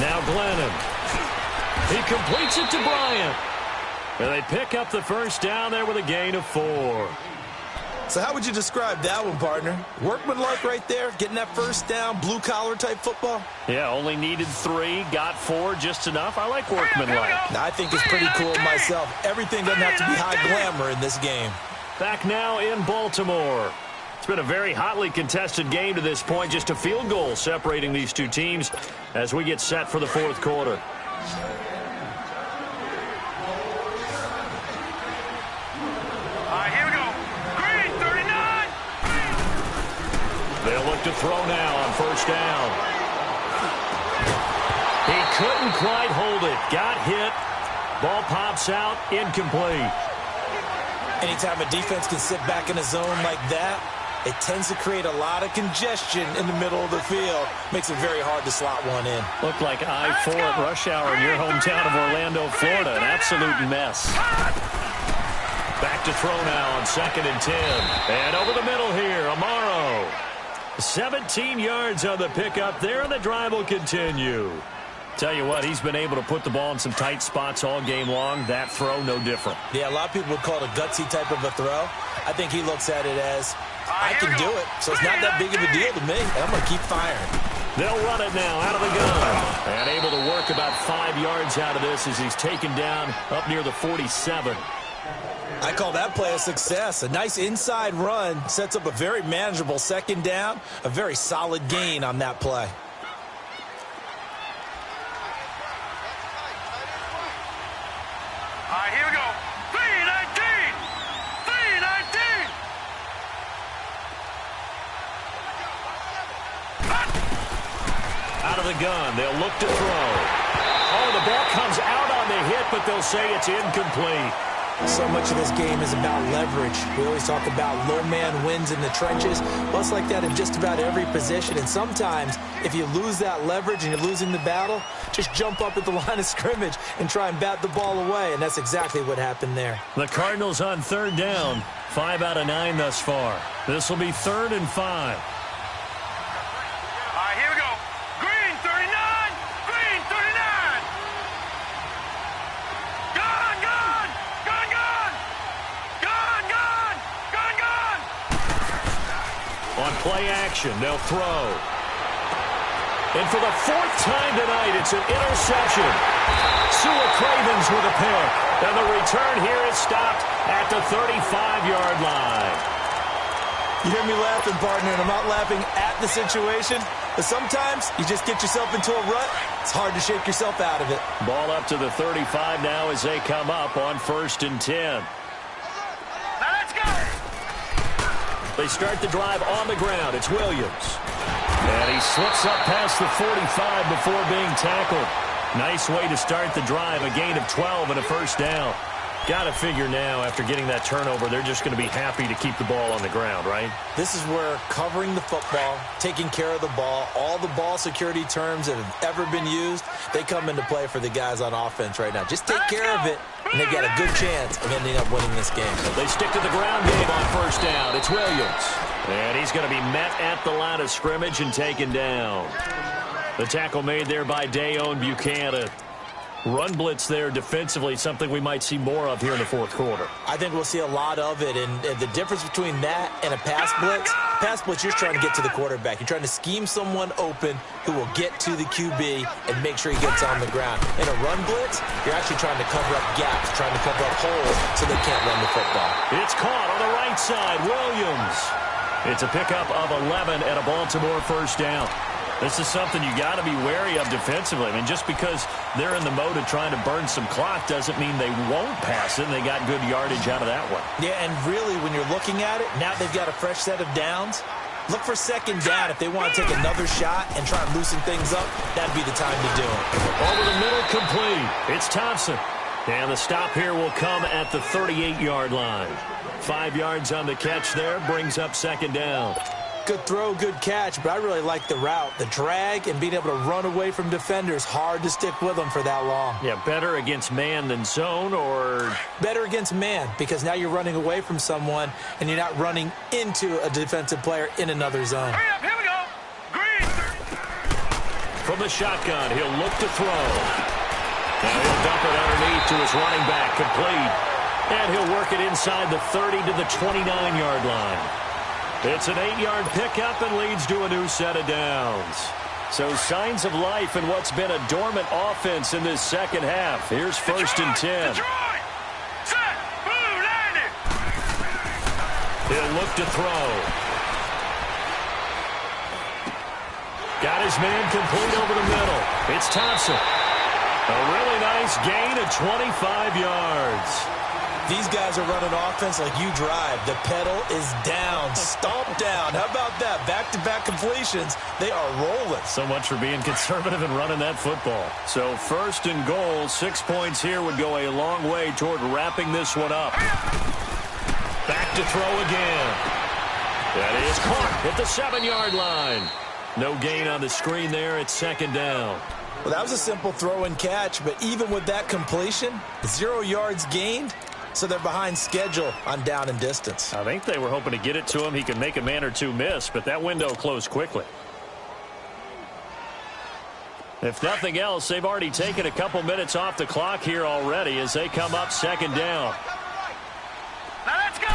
Now Glennon. He completes it to Bryant. And they pick up the first down there with a gain of 4. So how would you describe that one, partner? Workmanlike right there, getting that first down, blue-collar type football? Yeah, only needed 3, got 4, just enough. I like workmanlike. I think it's pretty cool myself. Everything doesn't have to be high glamour in this game. Back now in Baltimore. It's been a very hotly contested game to this point. Just a field goal separating these two teams as we get set for the 4th quarter. Here we go. Green, 39. They'll look to throw now on first down. He couldn't quite hold it. Got hit. Ball pops out. Incomplete. Anytime a defense can sit back in a zone like that, it tends to create a lot of congestion in the middle of the field. Makes it very hard to slot one in. Looked like I-4 at rush hour in your hometown of Orlando, Florida. An absolute mess. Back to throw now on 2nd and 10. And over the middle here, Amaro. 17 yards on the pickup there, and the drive will continue. Tell you what, he's been able to put the ball in some tight spots all game long. That throw, no different. Yeah, a lot of people would call it a gutsy type of a throw. I think he looks at it as, I can do it, so it's not that big of a deal to me, and I'm going to keep firing. They'll run it now out of the gun. And able to work about 5 yards out of this as he's taken down up near the 47. I call that play a success. A nice inside run sets up a very manageable second down, a very solid gain on that play. Here we go. 319. 319. Out of the gun, they'll look to throw. Oh, the ball comes out on the hit, but they'll say it's incomplete. So much of this game is about leverage. We always talk about low man wins in the trenches. Well, it's like that in just about every position. And sometimes, if you lose that leverage and you're losing the battle, just jump up at the line of scrimmage and try and bat the ball away. And that's exactly what happened there. The Cardinals on 3rd down. 5 out of 9 thus far. This will be 3rd and 5. Here we go. Green, 39. Green, 39. Gone, gone. Gone, gone. Gone, gone. Gone, gone. On play action, they'll throw. And for the 4th time tonight, it's an interception. Sua Cravens with a pick. And the return here is stopped at the 35-yard line. You hear me laughing, partner, and I'm not laughing at the situation. But sometimes you just get yourself into a rut. It's hard to shake yourself out of it. Ball up to the 35 now as they come up on 1st and 10. Now let's go. They start the drive on the ground. It's Williams. And he slips up past the 45 before being tackled. Nice way to start the drive. A gain of 12 and a first down. Got to figure now, after getting that turnover, they're just going to be happy to keep the ball on the ground, right? This is where covering the football, taking care of the ball, all the ball security terms that have ever been used, they come into play for the guys on offense right now. Just take care of it, and they've got a good chance of ending up winning this game. They stick to the ground game on first down. It's Williams. And he's going to be met at the line of scrimmage and taken down. The tackle made there by Dayon Buchanan. Run blitz there defensively, something we might see more of here in the 4th quarter. I think we'll see a lot of it, and the difference between that and a pass blitz, you're trying to get to the quarterback. You're trying to scheme someone open who will get to the QB and make sure he gets on the ground. In a run blitz, you're actually trying to cover up gaps, trying to cover up holes so they can't run the football. It's caught on the right side, Williams. It's a pickup of 11 and a Baltimore first down. This is something you got to be wary of defensively. I mean, just because they're in the mode of trying to burn some clock doesn't mean they won't pass it, and they got good yardage out of that one. Yeah, and really, when you're looking at it, now they've got a fresh set of downs. Look for second down. If they want to take another shot and try and loosen things up, that'd be the time to do it. Over the middle, complete. It's Thompson. And the stop here will come at the 38-yard line. 5 yards on the catch there, brings up second down. Good throw, good catch, but I really like the route. The drag and being able to run away from defenders, hard to stick with them for that long. Yeah, better against man than zone, or? Better against man, because now you're running away from someone and you're not running into a defensive player in another zone. Hurry up, here we go. Green. From the shotgun, he'll look to throw. Now he'll dump it underneath to his running back, complete. And he'll work it inside the 30 to the 29-yard line. It's an 8-yard pickup and leads to a new set of downs. So signs of life in what's been a dormant offense in this second half. Here's first and 10. Detroit. Set. Blue, landed. He'll look to throw. Got his man complete over the middle. It's Thompson. A really nice gain of 25 yards. These guys are running offense like you drive. The pedal is down, stomp down. How about that? Back-to-back completions. They are rolling. So much for being conservative and running that football. So first and goal, 6 points here would go a long way toward wrapping this one up. Back to throw again. That is caught at the 7-yard line. No gain on the screen there. It's second down. Well, that was a simple throw and catch, but even with that completion, 0 yards gained. So they're behind schedule on down and distance. I think they were hoping to get it to him. He could make a man or two miss, but that window closed quickly. If nothing else, they've already taken a couple minutes off the clock here already as they come up second down. Now let's go.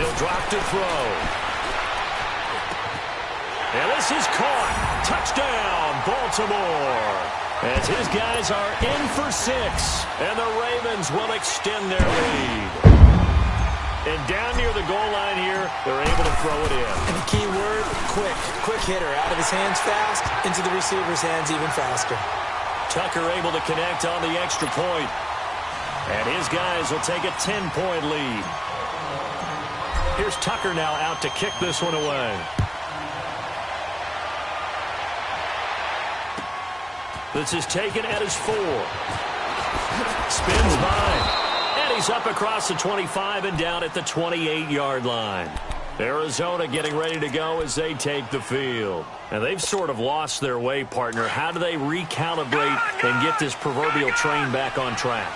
He'll drop to throw. And this is caught. Touchdown, Baltimore. As his guys are in for 6, and the Ravens will extend their lead. And down near the goal line here, they're able to throw it in. And the key word, quick. Quick hitter. Out of his hands fast, into the receiver's hands even faster. Tucker able to connect on the extra point. And his guys will take a 10-point lead. Here's Tucker now out to kick this one away. This is taken at his 4. Spins by. And he's up across the 25 and down at the 28-yard line. Arizona getting ready to go as they take the field. And they've sort of lost their way, partner. How do they recalibrate and get this proverbial train back on track?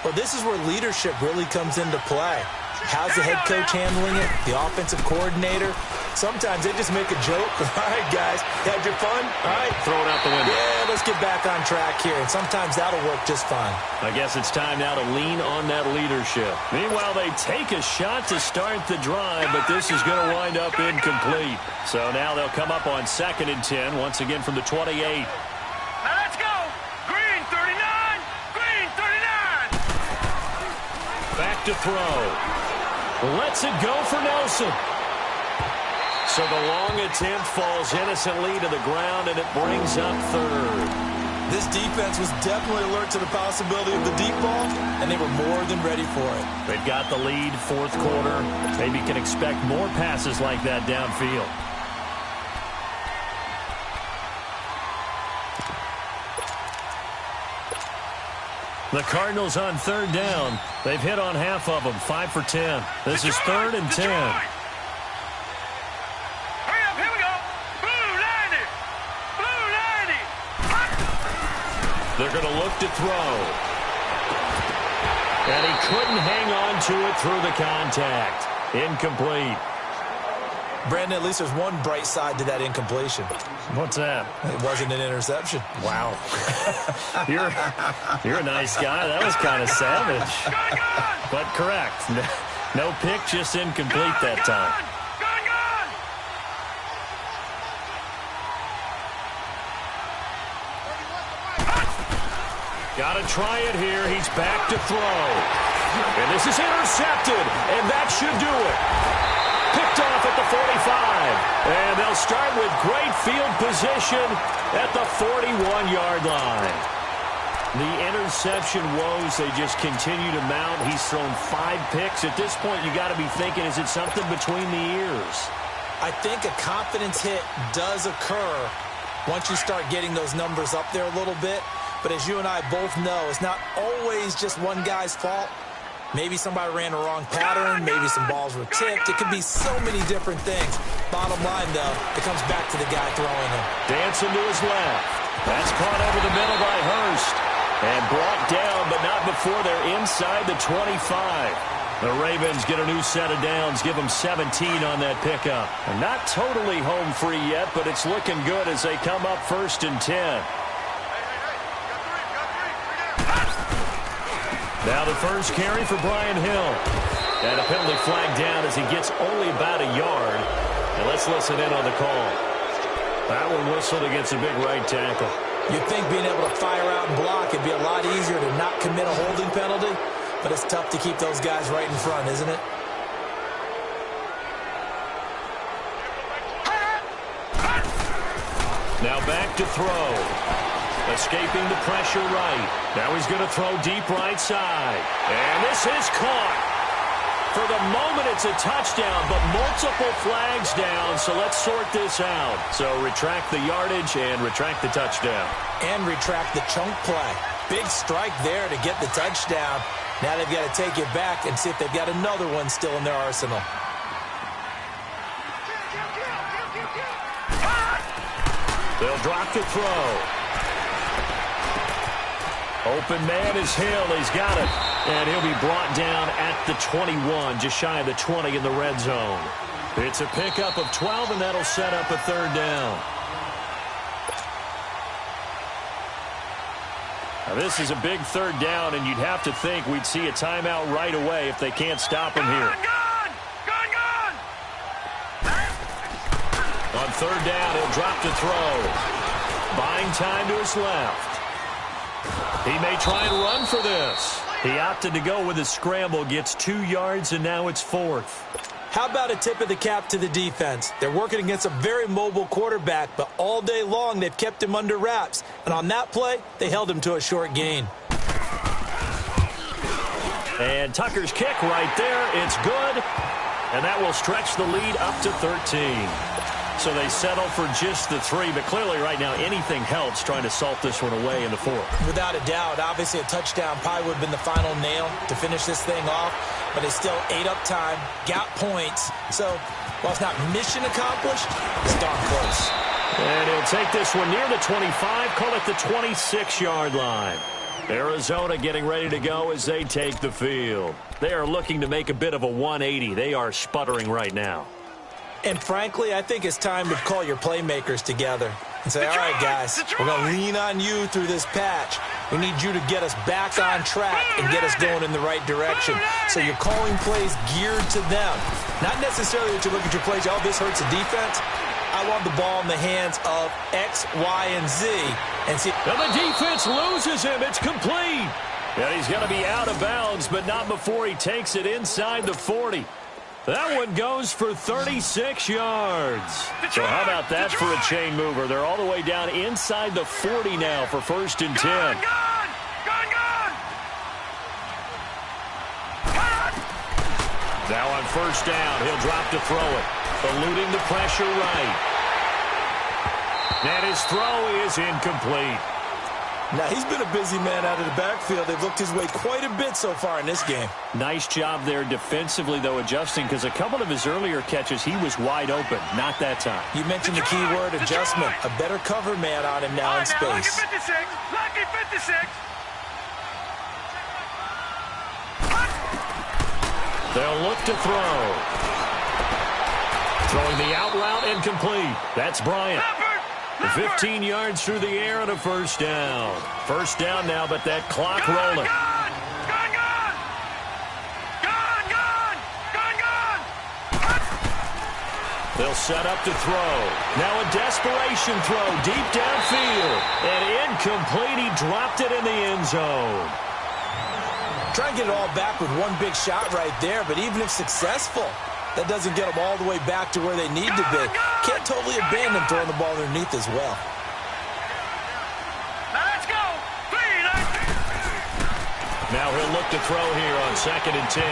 Well, this is where leadership really comes into play. How's the head coach handling it? The offensive coordinator? Sometimes they just make a joke. All right, guys, had your fun? All right. Throw it out the window. Yeah, let's get back on track here. And sometimes that'll work just fine. I guess it's time now to lean on that leadership. Meanwhile, they take a shot to start the drive, but this is going to wind up incomplete. So now they'll come up on second and 10, once again from the 28. Now let's go. Green 39. Green 39. Back to throw. Lets it go for Nelson. So the long attempt falls innocently to the ground, and it brings up third. This defense was definitely alert to the possibility of the deep ball, and they were more than ready for it. They've got the lead, fourth quarter. Maybe can expect more passes like that downfield. The Cardinals on third down. They've hit on half of them, 5 for 10. This is third and 10. Hurry up, here we go. Blue, landed. Blue, landed. They're going to look to throw. And he couldn't hang on to it through the contact. Incomplete. Brandon, at least there's one bright side to that incompletion. What's that? It wasn't an interception. Wow. You're a nice guy. That was kind of savage. But correct. No pick, just incomplete that time. Got to try it here. He's back to throw. And this is intercepted. And that should do it. Picked off at the 45. And they'll start with great field position at the 41-yard line. The interception woes, they just continue to mount. He's thrown 5 picks. At this point, you got to be thinking, is it something between the ears? I think a confidence hit does occur once you start getting those numbers up there a little bit. But as you and I both know, it's not always just one guy's fault. Maybe somebody ran a wrong pattern. Maybe some balls were tipped. It could be so many different things. Bottom line, though, it comes back to the guy throwing them. Dancing to his left. That's caught over the middle by Hurst. And brought down, but not before they're inside the 25. The Ravens get a new set of downs, give them 17 on that pickup. And not totally home free yet, but it's looking good as they come up 1st and 10. Now the first carry for Brian Hill. And a penalty flag down as he gets only about a yard. And let's listen in on the call. That one whistled against a big right tackle. You'd think being able to fire out and block it'd be a lot easier to not commit a holding penalty. But it's tough to keep those guys right in front, isn't it? Now back to throw. Escaping the pressure right. Now he's going to throw deep right side. And this is caught. For the moment, it's a touchdown, but multiple flags down, so let's sort this out. So retract the yardage and retract the touchdown. And retract the chunk play. Big strike there to get the touchdown. Now they've got to take it back and see if they've got another one still in their arsenal. They'll drop the throw. Open man is Hill. He's got it. And he'll be brought down at the 21, just shy of the 20 in the red zone. It's a pickup of 12, and that'll set up a 3rd down. Now, this is a big 3rd down, and you'd have to think we'd see a timeout right away if they can't stop him here. Gone! On 3rd down, he'll drop to throw. Buying time to his left. He may try and run for this. He opted to go with a scramble, gets 2 yards, and now it's 4th. How about a tip of the cap to the defense? They're working against a very mobile quarterback, but all day long they've kept him under wraps. And on that play, they held him to a short gain. And Tucker's kick right there. It's good. And that will stretch the lead up to 13. So they settle for just the 3, but clearly right now anything helps trying to salt this one away in the 4th. Without a doubt, obviously a touchdown probably would have been the final nail to finish this thing off, but they still ate up time, got points. So while it's not mission accomplished, it's darn close. And he'll take this one near the 25, call it the 26-yard line. Arizona getting ready to go as they take the field. They are looking to make a bit of a 180. They are sputtering right now. And frankly, I think it's time to call your playmakers together and say, all right, guys, we're going to lean on you through this patch. We need you to get us back on track and get us going in the right direction. So you're calling plays geared to them. Not necessarily that you look at your plays, oh, this hurts the defense. I want the ball in the hands of X, Y, and Z. And see. Now the defense loses him. It's complete. Yeah, he's going to be out of bounds, but not before he takes it inside the 40. That one goes for 36 yards. So how about that for a chain mover? They're all the way down inside the 40 now for 1st and 10. Now on 1st down, he'll drop to throw it. Eluding the pressure right. And his throw is incomplete. Now, he's been a busy man out of the backfield. They've looked his way quite a bit so far in this game. Nice job there defensively, though, adjusting, because a couple of his earlier catches, he was wide open. Not that time. You mentioned the key word, adjustment. A better cover man on him now in space. Lucky 56. They'll look to throw. Throwing the out route incomplete. That's Bryant. 15 yards through the air and a 1st down. 1st down now, but that clock rolling. They'll set up to throw. Now a desperation throw deep downfield. And incomplete. He dropped it in the end zone. Try and get it all back with one big shot right there, but even if successful, that doesn't get them all the way back to where they need to be. Can't totally abandon throwing the ball underneath as well. Let's go. Now he'll look to throw here on 2nd and 10.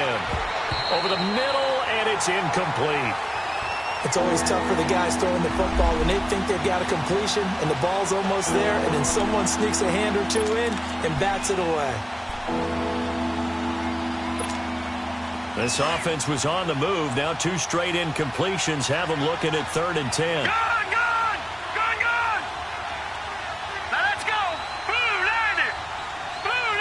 Over the middle, and it's incomplete. It's always tough for the guys throwing the football when they think they've got a completion and the ball's almost there, and then someone sneaks a hand or two in and bats it away. This offense was on the move. Now 2 straight incompletions have them looking at 3rd and 10. Gone! Now let's go! Blue 90! Blue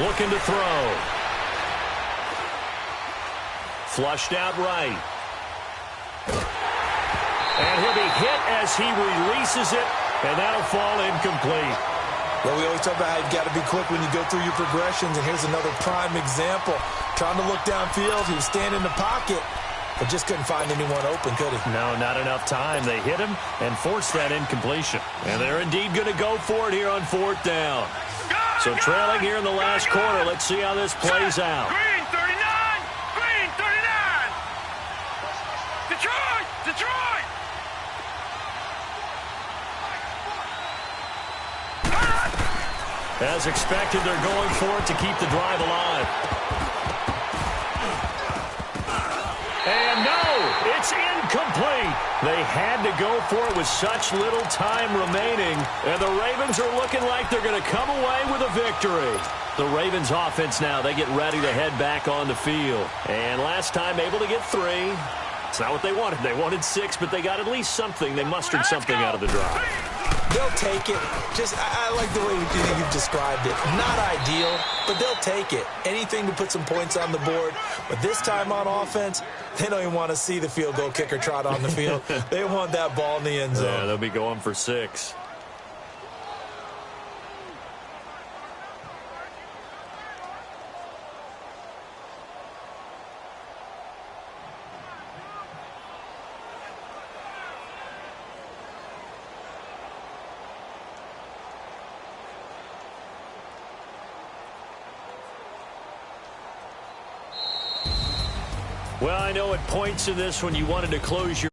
90! Looking to throw. Flushed out right. And he'll be hit as he releases it, and that'll fall incomplete. Well, we always talk about how you've got to be quick when you go through your progressions, and here's another prime example. Trying to look downfield, he was standing in the pocket, but just couldn't find anyone open, could he? No, not enough time. They hit him and forced that incompletion. And they're indeed going to go for it here on 4th down. So trailing here in the last quarter, let's see how this plays out. Green 39! Green 39! Detroit! Detroit! As expected, they're going for it to keep the drive alive. And no, it's incomplete. They had to go for it with such little time remaining, and the Ravens are looking like they're going to come away with a victory. The Ravens offense now, they get ready to head back on the field. And last time able to get 3. It's not what they wanted. They wanted 6, but they got at least something. They mustered something out of the drive. They'll take it. I like the way you've described it. Not ideal, but they'll take it. Anything to put some points on the board. But this time on offense, they don't even want to see the field goal kicker trot on the field. They want that ball in the end zone. Yeah, they'll be going for 6. Well, I know at points in this when you wanted to close your